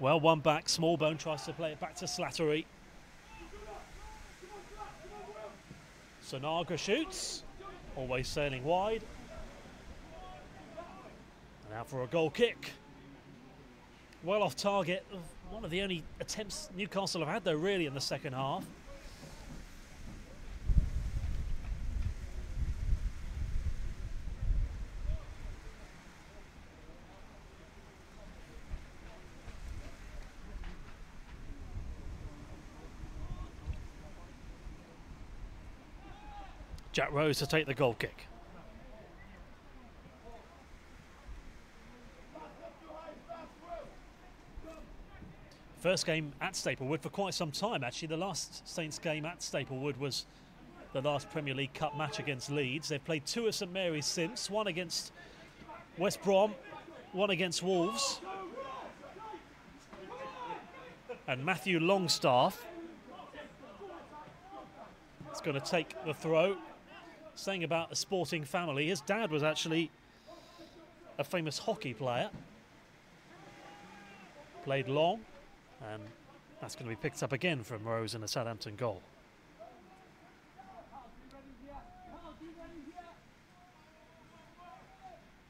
Well, one back. Smallbone tries to play it back to Slattery. Sanagra shoots. Always sailing wide. And out for a goal kick. Well off target. One of the only attempts Newcastle have had, though, really, in the second half. Jack Rose to take the goal kick. First game at Staplewood for quite some time, actually. The last Saints game at Staplewood was the last Premier League Cup match against Leeds. They've played two at St Mary's since, one against West Brom, one against Wolves. And Matthew Longstaff is going to take the throw. Saying about a sporting family, his dad was actually a famous hockey player. Played long, and that's going to be picked up again from Rose in the Southampton goal.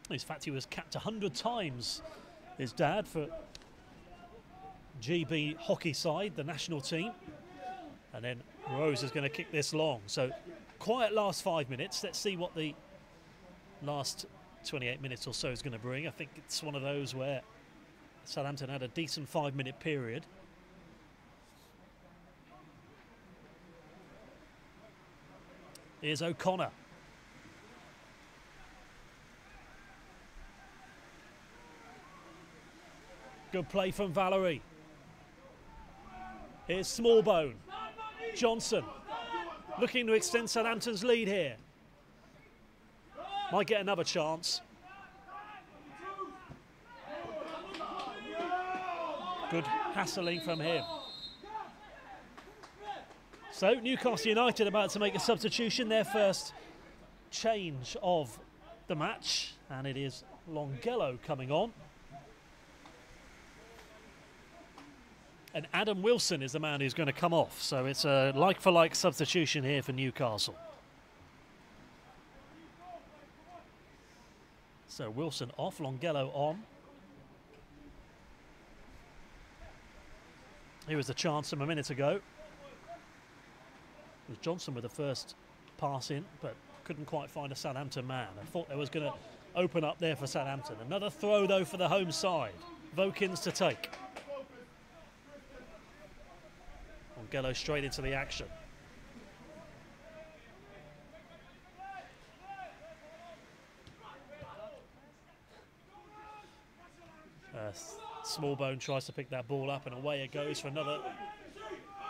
In fact, he was capped 100 times, his dad, for GB hockey side, the national team. And then Rose is going to kick this long. So quiet last 5 minutes. Let's see what the last 28 minutes or so is going to bring. I think it's one of those where Southampton had a decent 5-minute period. Here's O'Connor. Good play from Valerie. Here's Smallbone. Johnson looking to extend Southampton's lead here. Might get another chance. Good hassling from him. So Newcastle United about to make a substitution, their first change of the match, and it is Longello coming on. And Adam Wilson is the man who's going to come off. So it's a like-for-like substitution here for Newcastle. So Wilson off, Longello on. Here was the chance from a minute ago. It was Johnson with the first pass in, but couldn't quite find a Southampton man. I thought they was going to open up there for Southampton. Another throw, though, for the home side. Vokins to take. Longello straight into the action. Smallbone tries to pick that ball up, and away it goes for another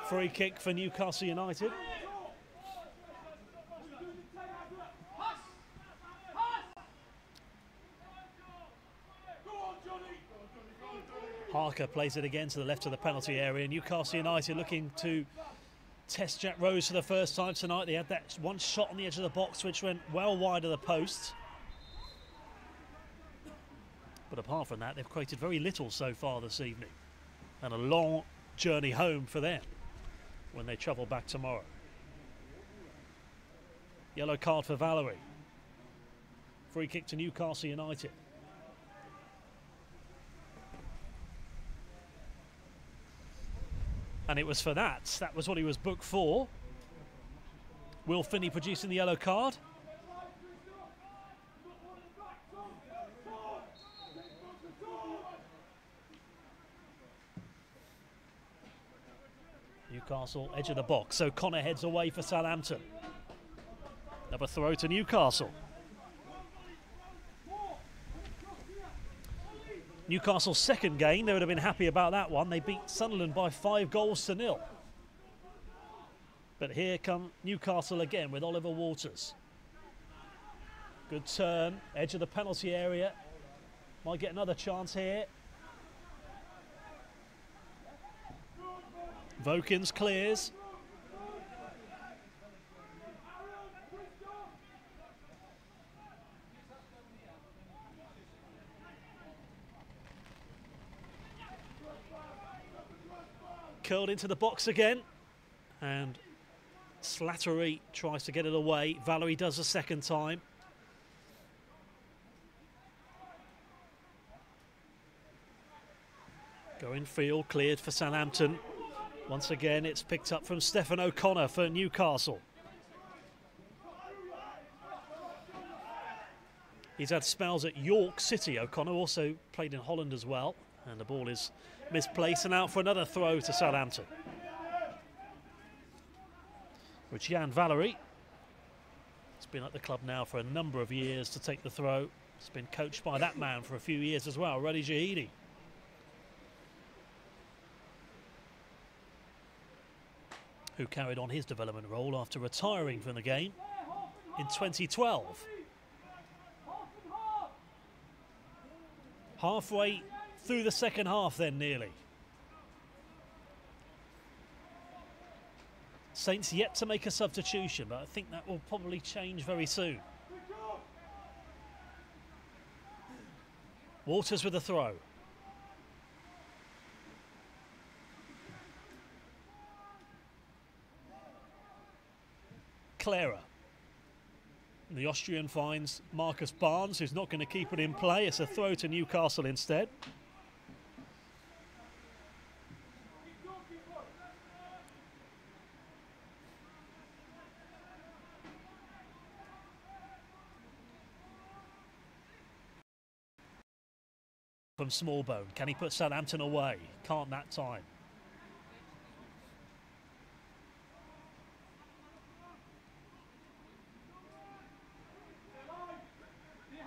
free kick for Newcastle United. Harker plays it again to the left of the penalty area. Newcastle United looking to test Jack Rose for the first time tonight. They had that one shot on the edge of the box which went well wide of the post. But apart from that, they've created very little so far this evening. And a long journey home for them when they travel back tomorrow. Yellow card for Valerie. Free kick to Newcastle United. And it was for that. That was what he was booked for. Will Finney producing the yellow card. Newcastle, edge of the box. So Connor heads away for Southampton. Another throw to Newcastle. Newcastle's second game, they would have been happy about that one. They beat Sunderland by 5-0. But here come Newcastle again with Oliver Waters. Good turn, edge of the penalty area. Might get another chance here. Vokins clears. Curled into the box again, and Slattery tries to get it away. Valerie does a second time. Going field, cleared for Southampton. Once again, it's picked up from Stephen O'Connor for Newcastle. He's had spells at York City. O'Connor also played in Holland as well. And the ball is misplaced and out for another throw to Southampton. Which Jan Valerie has been at the club now for a number of years to take the throw. He's been coached by that man for a few years as well, Ruddy Jahidi. Who carried on his development role after retiring from the game in 2012. Halfway through the second half then, nearly. Saints yet to make a substitution, but I think that will probably change very soon. Waters with a throw. Clara. And the Austrian finds Marcus Barnes, who's not going to keep it in play. It's a throw to Newcastle instead. From Smallbone. Can he put Southampton away? Can't that time.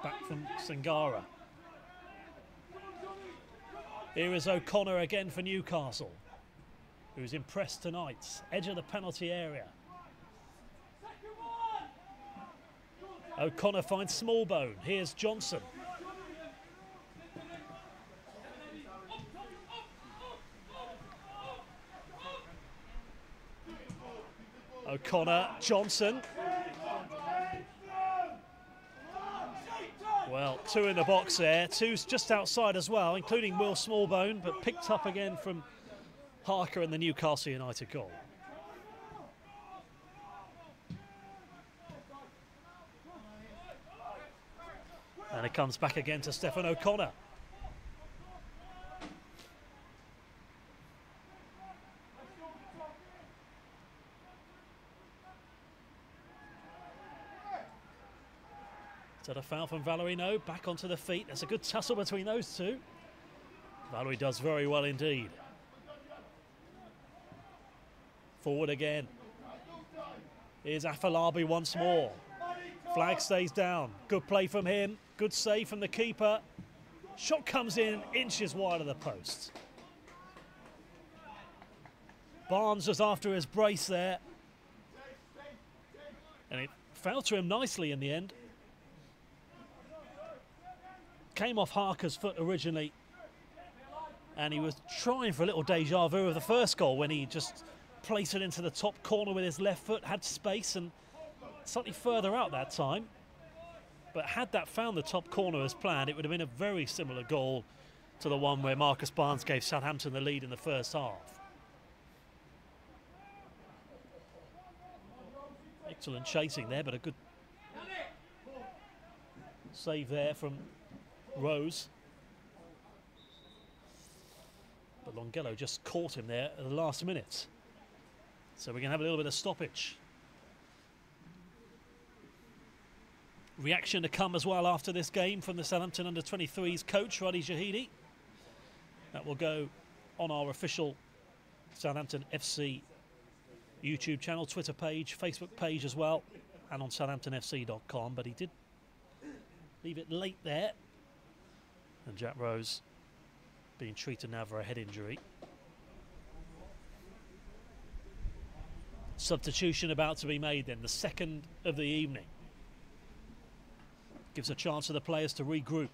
Back from Sangara. Here is O'Connor again for Newcastle, who's impressed tonight. Edge of the penalty area. O'Connor finds Smallbone. Here's Johnson. O'Connor, Johnson. Well, two in the box there. Two's just outside as well, including Will Smallbone, but picked up again from Harker and the Newcastle United goal. And it comes back again to Stephen O'Connor. Is that a foul from Valerie? No, back onto the feet. There's a good tussle between those two. Valerie does very well indeed. Forward again. Here's Afolabi once more. Flag stays down. Good play from him. Good save from the keeper. Shot comes in inches wide of the post. Barnes was after his brace there. And it fell to him nicely in the end. Came off Harker's foot originally. And he was trying for a little deja vu of the first goal when he just placed it into the top corner with his left foot, had space and slightly further out that time. But had that found the top corner as planned, it would have been a very similar goal to the one where Marcus Barnes gave Southampton the lead in the first half. Excellent chasing there, but a good save there from Rose. But Longello just caught him there at the last minute. So we're going to have a little bit of stoppage. Reaction to come as well after this game from the Southampton under-23s coach, Roddy Jahidi. That will go on our official Southampton FC YouTube channel, Twitter page, Facebook page as well, and on southamptonfc.com. But he did leave it late there. And Jack Rose being treated now for a head injury. Substitution about to be made then, the second of the evening. Gives a chance to the players to regroup.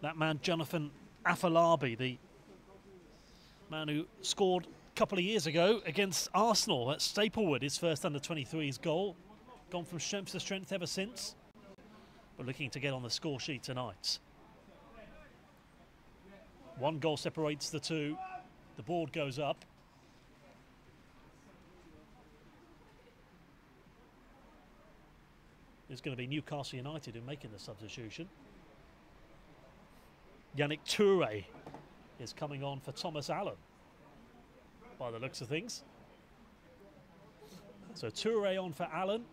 That man, Jonathan Afolabi, the man who scored a couple of years ago against Arsenal at Staplewood, his first under-23s goal. Gone from strength to strength ever since. But looking to get on the score sheet tonight. One goal separates the two. The board goes up. It's going to be Newcastle United who are making the substitution. Yannick Touré is coming on for Thomas Allen, by the looks of things. So Touré on for Allen.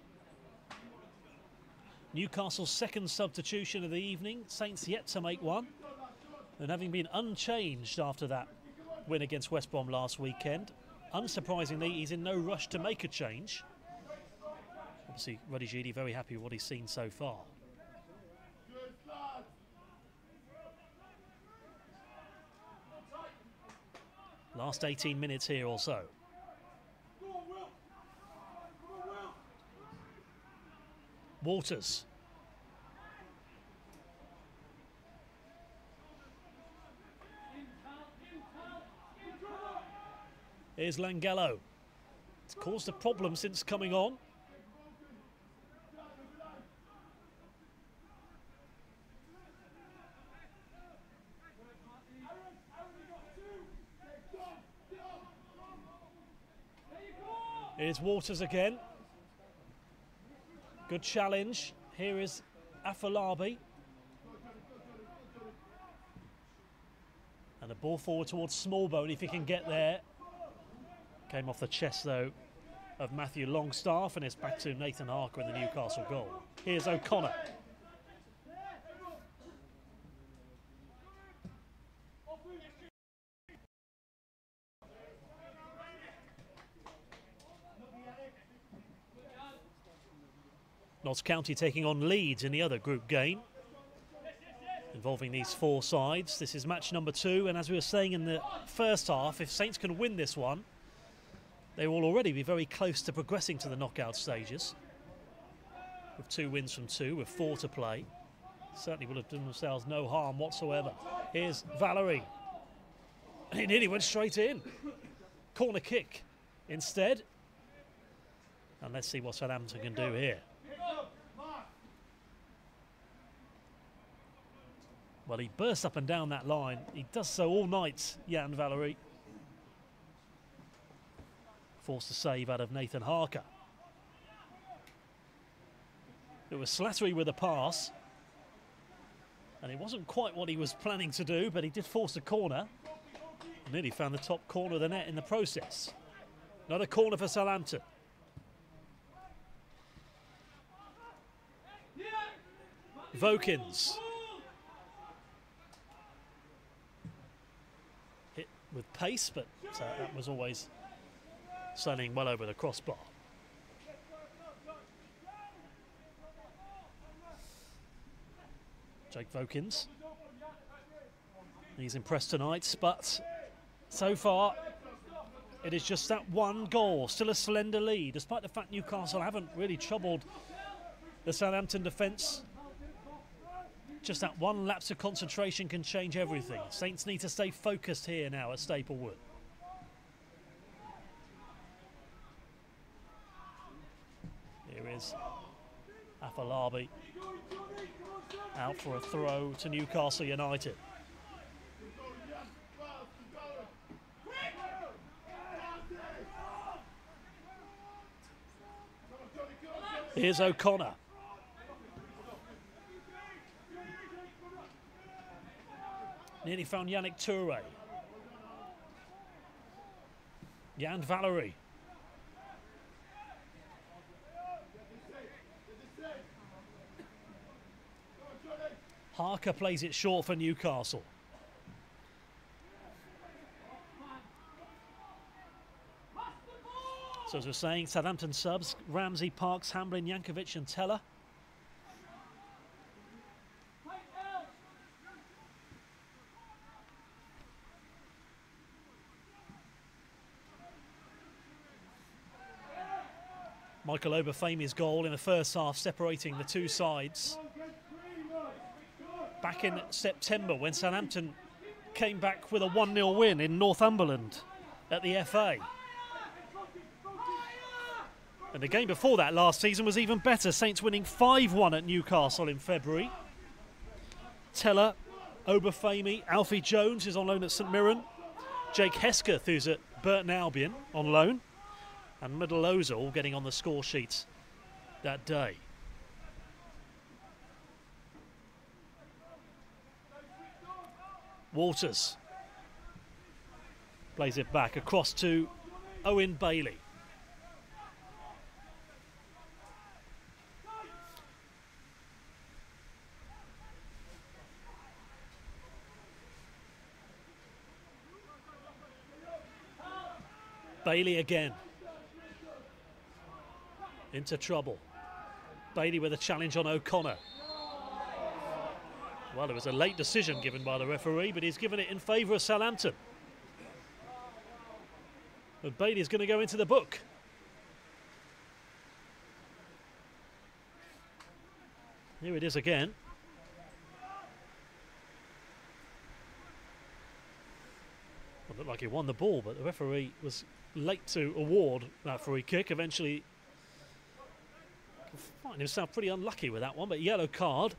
Newcastle's second substitution of the evening. Saints yet to make one. And having been unchanged after that win against West Brom last weekend, unsurprisingly, he's in no rush to make a change. Obviously, Roddy Jahidi very happy with what he's seen so far. Last 18 minutes here or so. Waters. Here's Longello. It's caused a problem since coming on. Here's Waters again. Good challenge. Here is Afolabi. And the ball forward towards Smallbone if he can get there. Came off the chest though of Matthew Longstaff, and it's back to Nathan Harker in the Newcastle goal. Here's O'Connor. Notts County taking on Leeds in the other group game involving these four sides. This is match number 2, and as we were saying in the first half, if Saints can win this one, they will already be very close to progressing to the knockout stages. With 2 wins from 2, with 4 to play. Certainly will have done themselves no harm whatsoever. Here's Valerie. He nearly went straight in. Corner kick instead. And let's see what Southampton can do here. Well, he bursts up and down that line. He does so all night, Jan Valerie. Forced a save out of Nathan Harker. It was Slattery with a pass. And it wasn't quite what he was planning to do, but he did force a corner. Nearly found the top corner of the net in the process. Another corner for Southampton. Vokins. Hit with pace, but that was always sailing well over the crossbar. Jake Vokins. He's impressed tonight, but so far it is just that one goal. Still a slender lead, despite the fact Newcastle haven't really troubled the Southampton defence just that one lapse of concentration can change everything. Saints need to stay focused here now at Staplewood. Here is Afolabi out for a throw to Newcastle United. Here's O'Connor. Nearly found Yannick Touré. Jan Valery. Harker plays it short for Newcastle. So as we're saying, Southampton subs, Ramsey, Parks, Hamblin, Jankovic and Teller. Michael Obafemi's goal in the first half, separating the two sides. Back in September when Southampton came back with a 1-0 win in Northumberland at the FA. And the game before that last season was even better. Saints winning 5-1 at Newcastle in February. Teller, Obafemi, Alfie Jones is on loan at St Mirren. Jake Hesketh, who's at Burton Albion, on loan. And Middle-Ozil all getting on the score sheets that day. Walters plays it back across to Owen Bailey. Bailey again. Into trouble. Bailey with a challenge on O'Connor. Well, it was a late decision given by the referee, but he's given it in favour of Southampton. But Bailey's going to go into the book. Here it is again. Well, it looked like he won the ball, but the referee was late to award that free kick. Eventually, find himself pretty unlucky with that one, but yellow card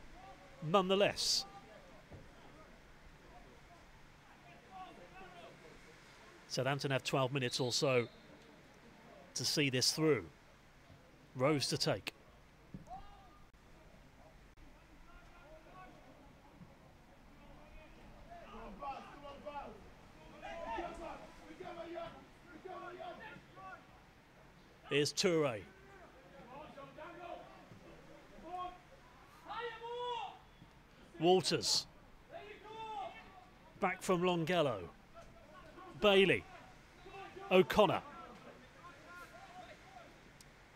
nonetheless. Southampton have 12 minutes or so to see this through. Rose to take. Here's Touré. Walters. Back from Longello. Bailey. O'Connor.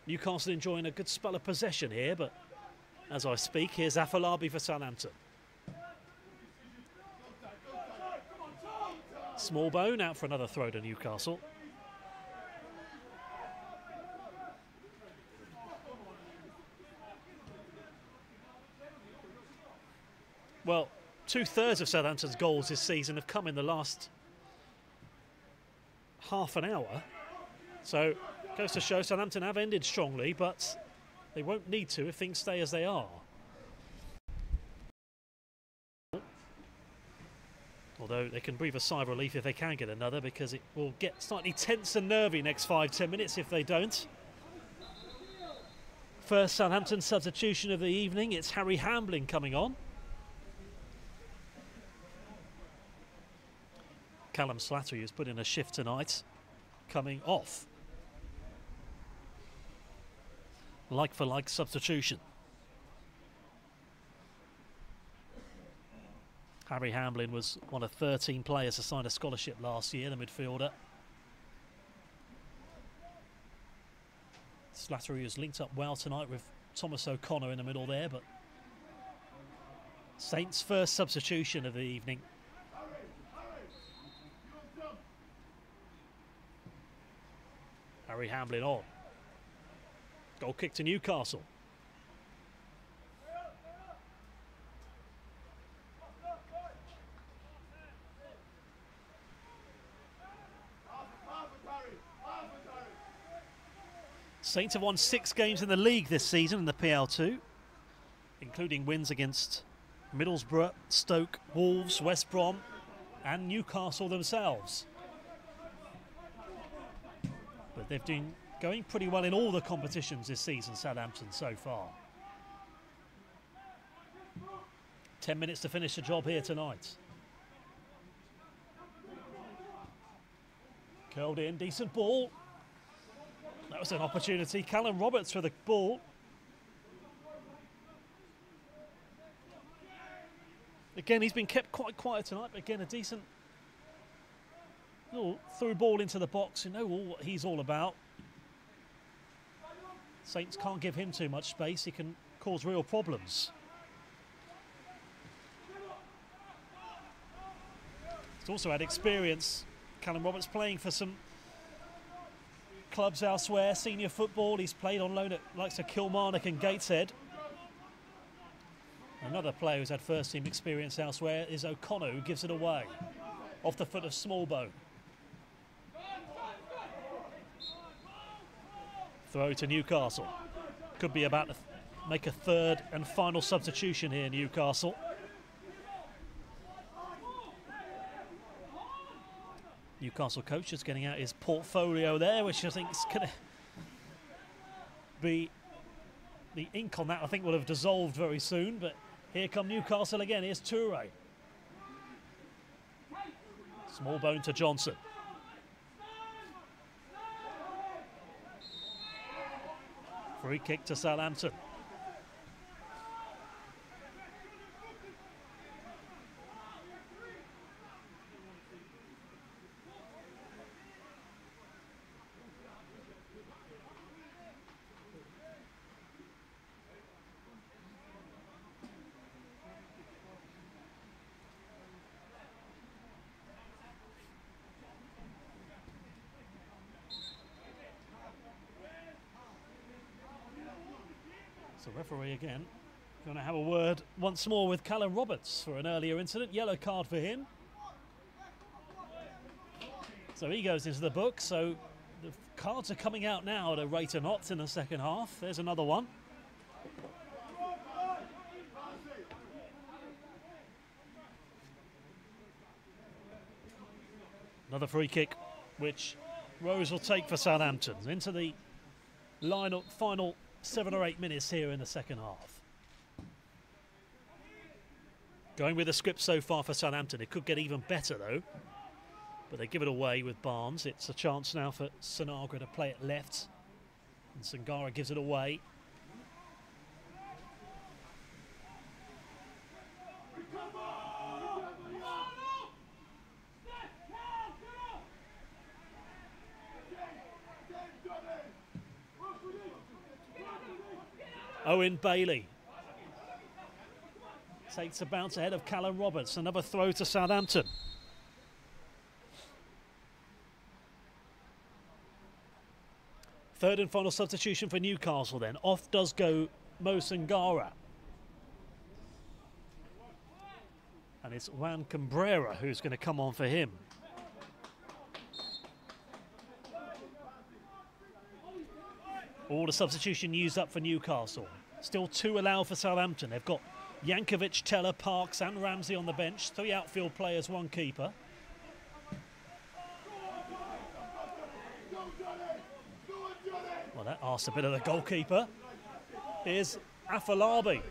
Newcastle enjoying a good spell of possession here, but as I speak, here's Afolabi for Southampton. Smallbone out for another throw to Newcastle. Well, 2/3 of Southampton's goals this season have come in the last half an hour. So, goes to show Southampton have ended strongly, but they won't need to if things stay as they are. Although they can breathe a sigh of relief if they can get another, because it will get slightly tense and nervy next 5-10 minutes if they don't. First Southampton substitution of the evening, it's Harry Hamblin coming on. Callum Slattery has put in a shift tonight, coming off. Like for like substitution. Harry Hamblin was one of 13 players to sign a scholarship last year, the midfielder. Slattery has linked up well tonight with Thomas O'Connor in the middle there, but Saints' first substitution of the evening. Harry Hamblin on. Goal kick to Newcastle. Saints have won 6 games in the league this season in the PL2, including wins against Middlesbrough, Stoke, Wolves, West Brom and Newcastle themselves. But they've been going pretty well in all the competitions this season, Southampton, so far. 10 minutes to finish the job here tonight. Curled in, decent ball. That was an opportunity. Callum Roberts for the ball. Again, he's been kept quite quiet tonight, but again, a decent little through ball into the box. You know what he's all about. Saints can't give him too much space. He can cause real problems. He's also had experience, Callum Roberts, playing for some clubs elsewhere, senior football. He's played on loan at likes of Kilmarnock and Gateshead. Another player who's had first team experience elsewhere is O'Connor, who gives it away off the foot of Smallbone. Throw to Newcastle. Could be about to make a third and final substitution here, Newcastle. Newcastle coach is getting out his portfolio there, which I think is going to be... The ink on that, I think, will have dissolved very soon, but here come Newcastle again. Here's Toure. Smallbone to Johnson. Free kick to Southampton. So referee again going to have a word once more with Callum Roberts for an earlier incident. Yellow card for him. So he goes into the book. So the cards are coming out now at a rate of knots in the second half. There's another one. Another free kick, which Rose will take for Southampton. Into the final 7 or 8 minutes here in the second half. Going with the script so far for Southampton. It could get even better though, but they give it away with Barnes. It's a chance now for Sinagra to play it left, and Sangara gives it away. Owen Bailey takes a bounce ahead of Callum Roberts. Another throw to Southampton. Third and final substitution for Newcastle then. Off does go Mo Sangara. And it's Juan Cabrera who's going to come on for him. All the substitution used up for Newcastle. Still 2 allowed for Southampton. They've got Jankovic, Teller, Parks and Ramsey on the bench. 3 outfield players, 1 keeper. Well, that asked a bit of the goalkeeper. Here's Afolabi.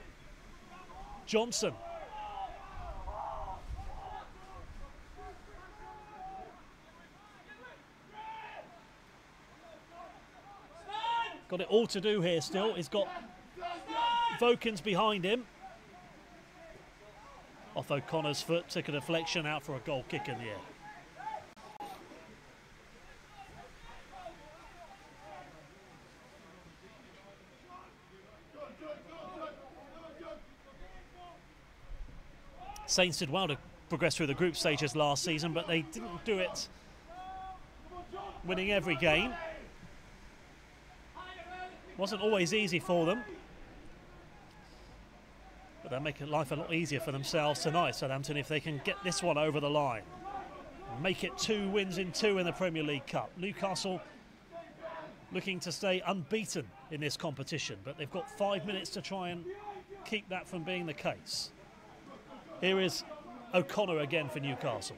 Johnson. Got it all to do here still. He's got Vokins behind him. Off O'Connor's foot, took a deflection out for a goal kick in the air. Saints did well to progress through the group stages last season, but they didn't do it winning every game. Wasn't always easy for them, but they'll make life a lot easier for themselves tonight, Southampton, if they can get this one over the line. Make it 2 wins in 2 in the Premier League Cup. Newcastle looking to stay unbeaten in this competition, but they've got 5 minutes to try and keep that from being the case. Here is O'Connor again for Newcastle.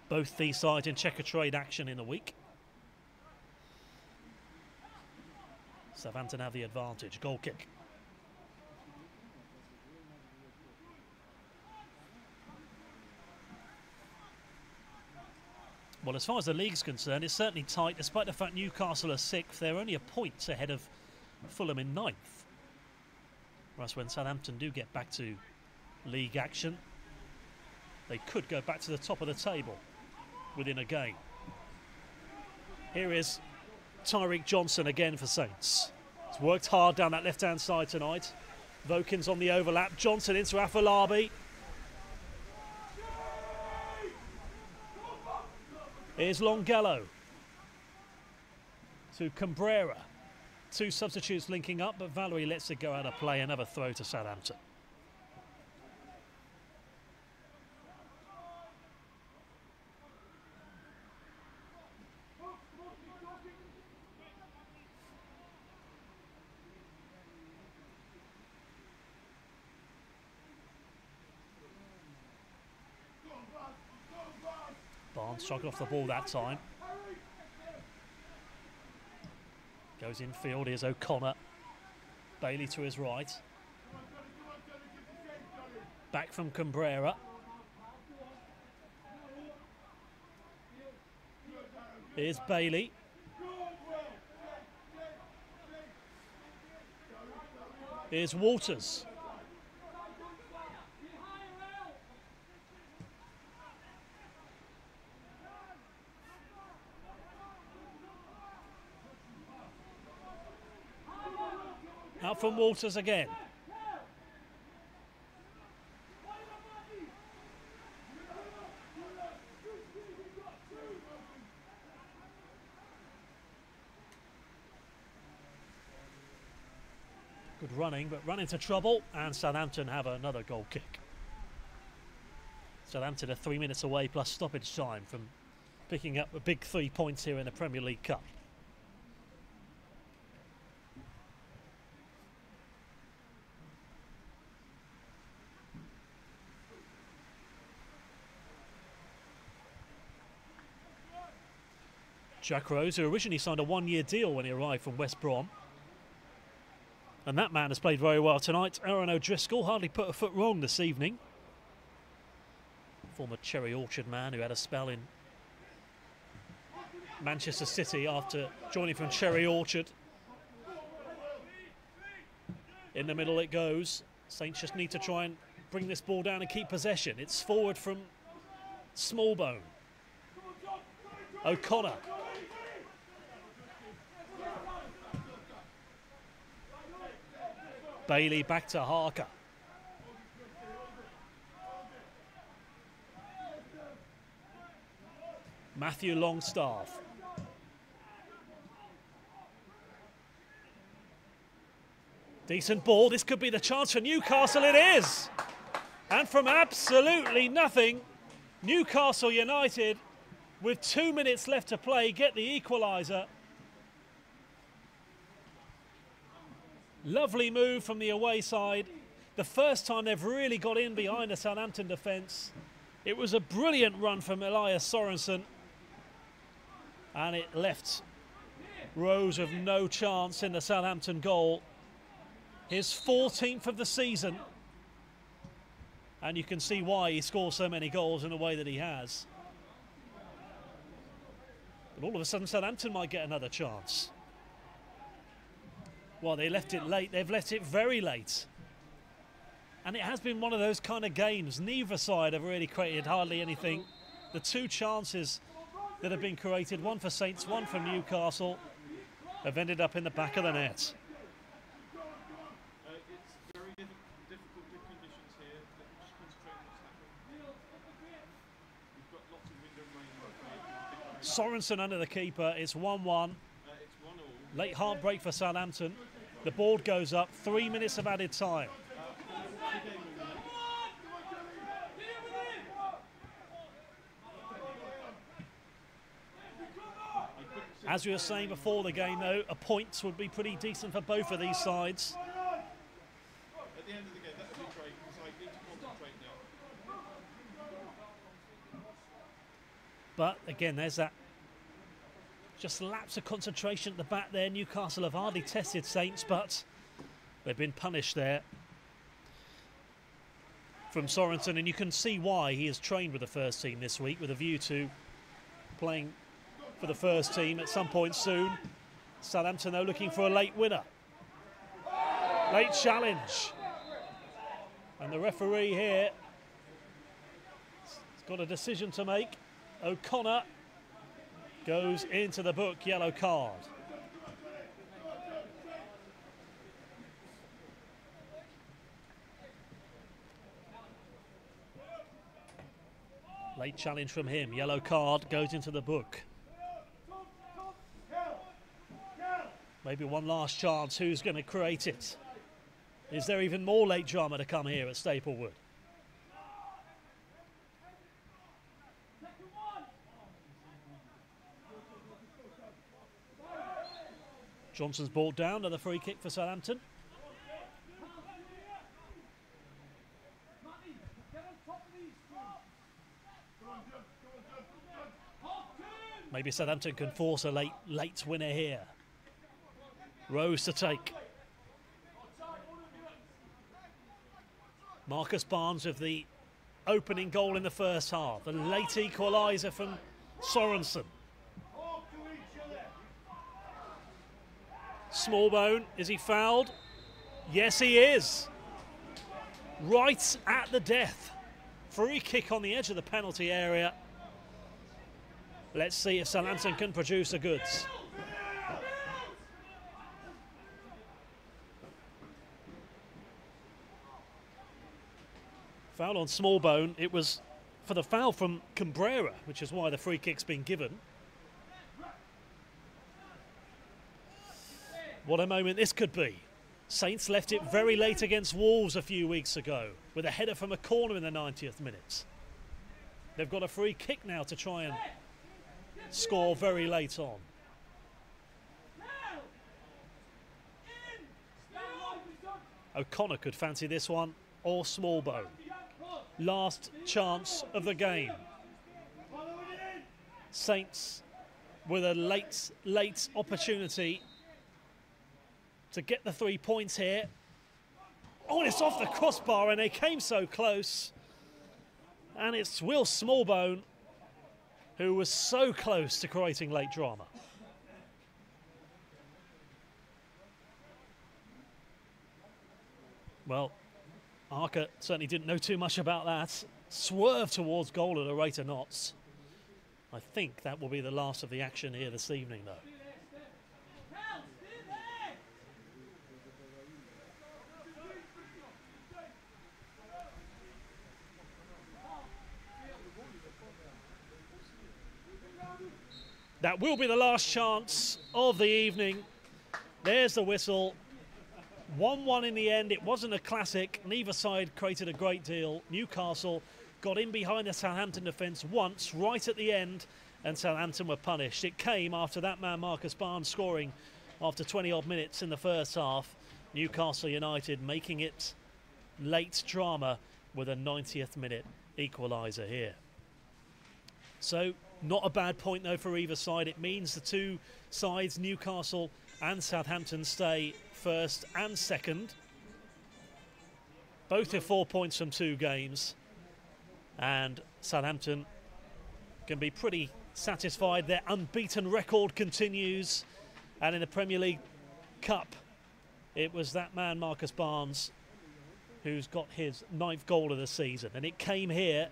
Both these sides in checker trade action in a week. Southampton have the advantage. Goal kick. Well, as far as the league's concerned, it's certainly tight, despite the fact Newcastle are 6th. They're only a point ahead of Fulham in 9th. Whereas when Southampton do get back to league action, they could go back to the top of the table within a game. Here is Tyreek Johnson again for Saints. He's worked hard down that left-hand side tonight. Vokins on the overlap. Johnson into Afolabi. Here's Longello to Cabrera. 2 substitutes linking up, but Valerie lets it go out of play. Another throw to Southampton. Barnes struggled off the ball that time. Goes infield, here's O'Connor. Bailey to his right. Back from Cabrera. Here's Bailey. Here's Walters. Out from Walters again. Good running, but run into trouble, and Southampton have another goal kick. Southampton are 3 minutes away plus stoppage time from picking up a big 3 points here in the Premier League Cup. Jack Rose, who originally signed a 1-year deal when he arrived from West Brom. And that man has played very well tonight. Aaron O'Driscoll hardly put a foot wrong this evening. Former Cherry Orchard man who had a spell in Manchester City after joining from Cherry Orchard. In the middle it goes. Saints just need to try and bring this ball down and keep possession. It's forward from Smallbone. O'Connor. Bailey back to Harker. Matthew Longstaff. Decent ball. This could be the chance for Newcastle. It is. And from absolutely nothing, Newcastle United, with 2 minutes left to play, get the equaliser. Lovely move from the away side. The first time they've really got in behind the Southampton defence. It was a brilliant run from Elias Sorensen. And it left Rose with no chance in the Southampton goal. His 14th of the season. And you can see why he scores so many goals in the way that he has. But all of a sudden Southampton might get another chance. Well, they left it late. They've left it very late. And it has been one of those kind of games. Neither side have really created hardly anything. The 2 chances that have been created, one for Saints, one for Newcastle, have ended up in the back of the net. It's very difficult with conditions here. Let me just concentrate on what's happening. We've got lots of wind and rain. Sorensen under the keeper. It's 1-1. It's 1-1. Late heartbreak for Southampton. The board goes up, 3 minutes of added time. As we were saying before the game, though, a point would be pretty decent for both of these sides. At the end of the game, that would be great because I need to concentrate now. But again, there's that just lapse of concentration at the back there. Newcastle have hardly tested Saints, but they've been punished there from Sorensen, and you can see why he has trained with the first team this week with a view to playing for the first team at some point soon. Southampton, though, looking for a late winner. Late challenge. And the referee here has got a decision to make. O'Connor goes into the book, yellow card. Late challenge from him, yellow card goes into the book. Maybe one last chance, who's going to create it? Is there even more late drama to come here at Staplewood? Johnson's ball down, another free kick for Southampton. Maybe Southampton can force a late winner here. Rose to take. Marcus Barnes with the opening goal in the first half. The late equaliser from Sorensen. Smallbone, is he fouled? Yes, he is. Right at the death. Free kick on the edge of the penalty area. Let's see if Southampton can produce the goods. Foul on Smallbone. It was for the foul from Cabrera, which is why the free kick's been given. What a moment this could be. Saints left it very late against Wolves a few weeks ago with a header from a corner in the 90th minute. They've got a free kick now to try and score very late on. O'Connor could fancy this one, or Smallbone. Last chance of the game. Saints with a late opportunity to get the 3 points here. Oh, and it's off the crossbar, and they came so close. And it's Will Smallbone who was so close to creating late drama. Well, Arca certainly didn't know too much about that. Swerved towards goal at a rate of knots. I think that will be the last of the action here this evening, though. That will be the last chance of the evening. There's the whistle. 1-1 in the end. It wasn't a classic. Neither side created a great deal. Newcastle got in behind the Southampton defence once, right at the end, and Southampton were punished. It came after that man Marcus Barnes scoring after 20-odd minutes in the first half. Newcastle United making it late drama with a 90th minute equaliser here. So, not a bad point, though, for either side. It means the two sides, Newcastle and Southampton, stay first and second. Both have 4 points from 2 games. And Southampton can be pretty satisfied. Their unbeaten record continues. And in the Premier League Cup, it was that man, Marcus Barnes, who's got his 9th goal of the season. And it came here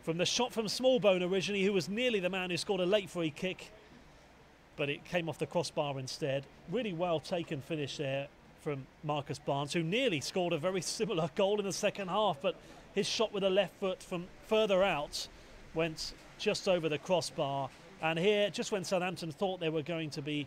from the shot from Smallbone originally, who was nearly the man who scored a late free kick, but it came off the crossbar instead. Really well taken finish there from Marcus Barnes, who nearly scored a very similar goal in the second half, but his shot with the left foot from further out went just over the crossbar. And here, just when Southampton thought they were going to be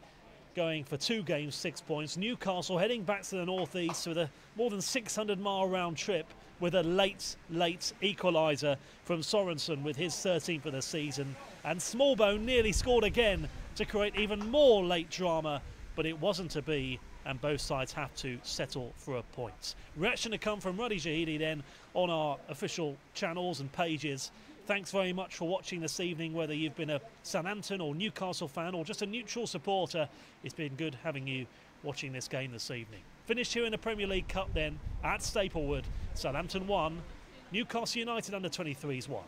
going for 2 games, 6 points. Newcastle heading back to the northeast with a more than 600-mile round trip with a late equaliser from Sorensen with his 13th of the season. And Smallbone nearly scored again to create even more late drama, but it wasn't to be, and both sides have to settle for a point. Reaction to come from Ruddy Shahidi then on our official channels and pages. Thanks very much for watching this evening, whether you've been a Southampton or Newcastle fan or just a neutral supporter. It's been good having you watching this game this evening. Finished here in the Premier League Cup then at Staplewood. Southampton 1, Newcastle United under 23s 1.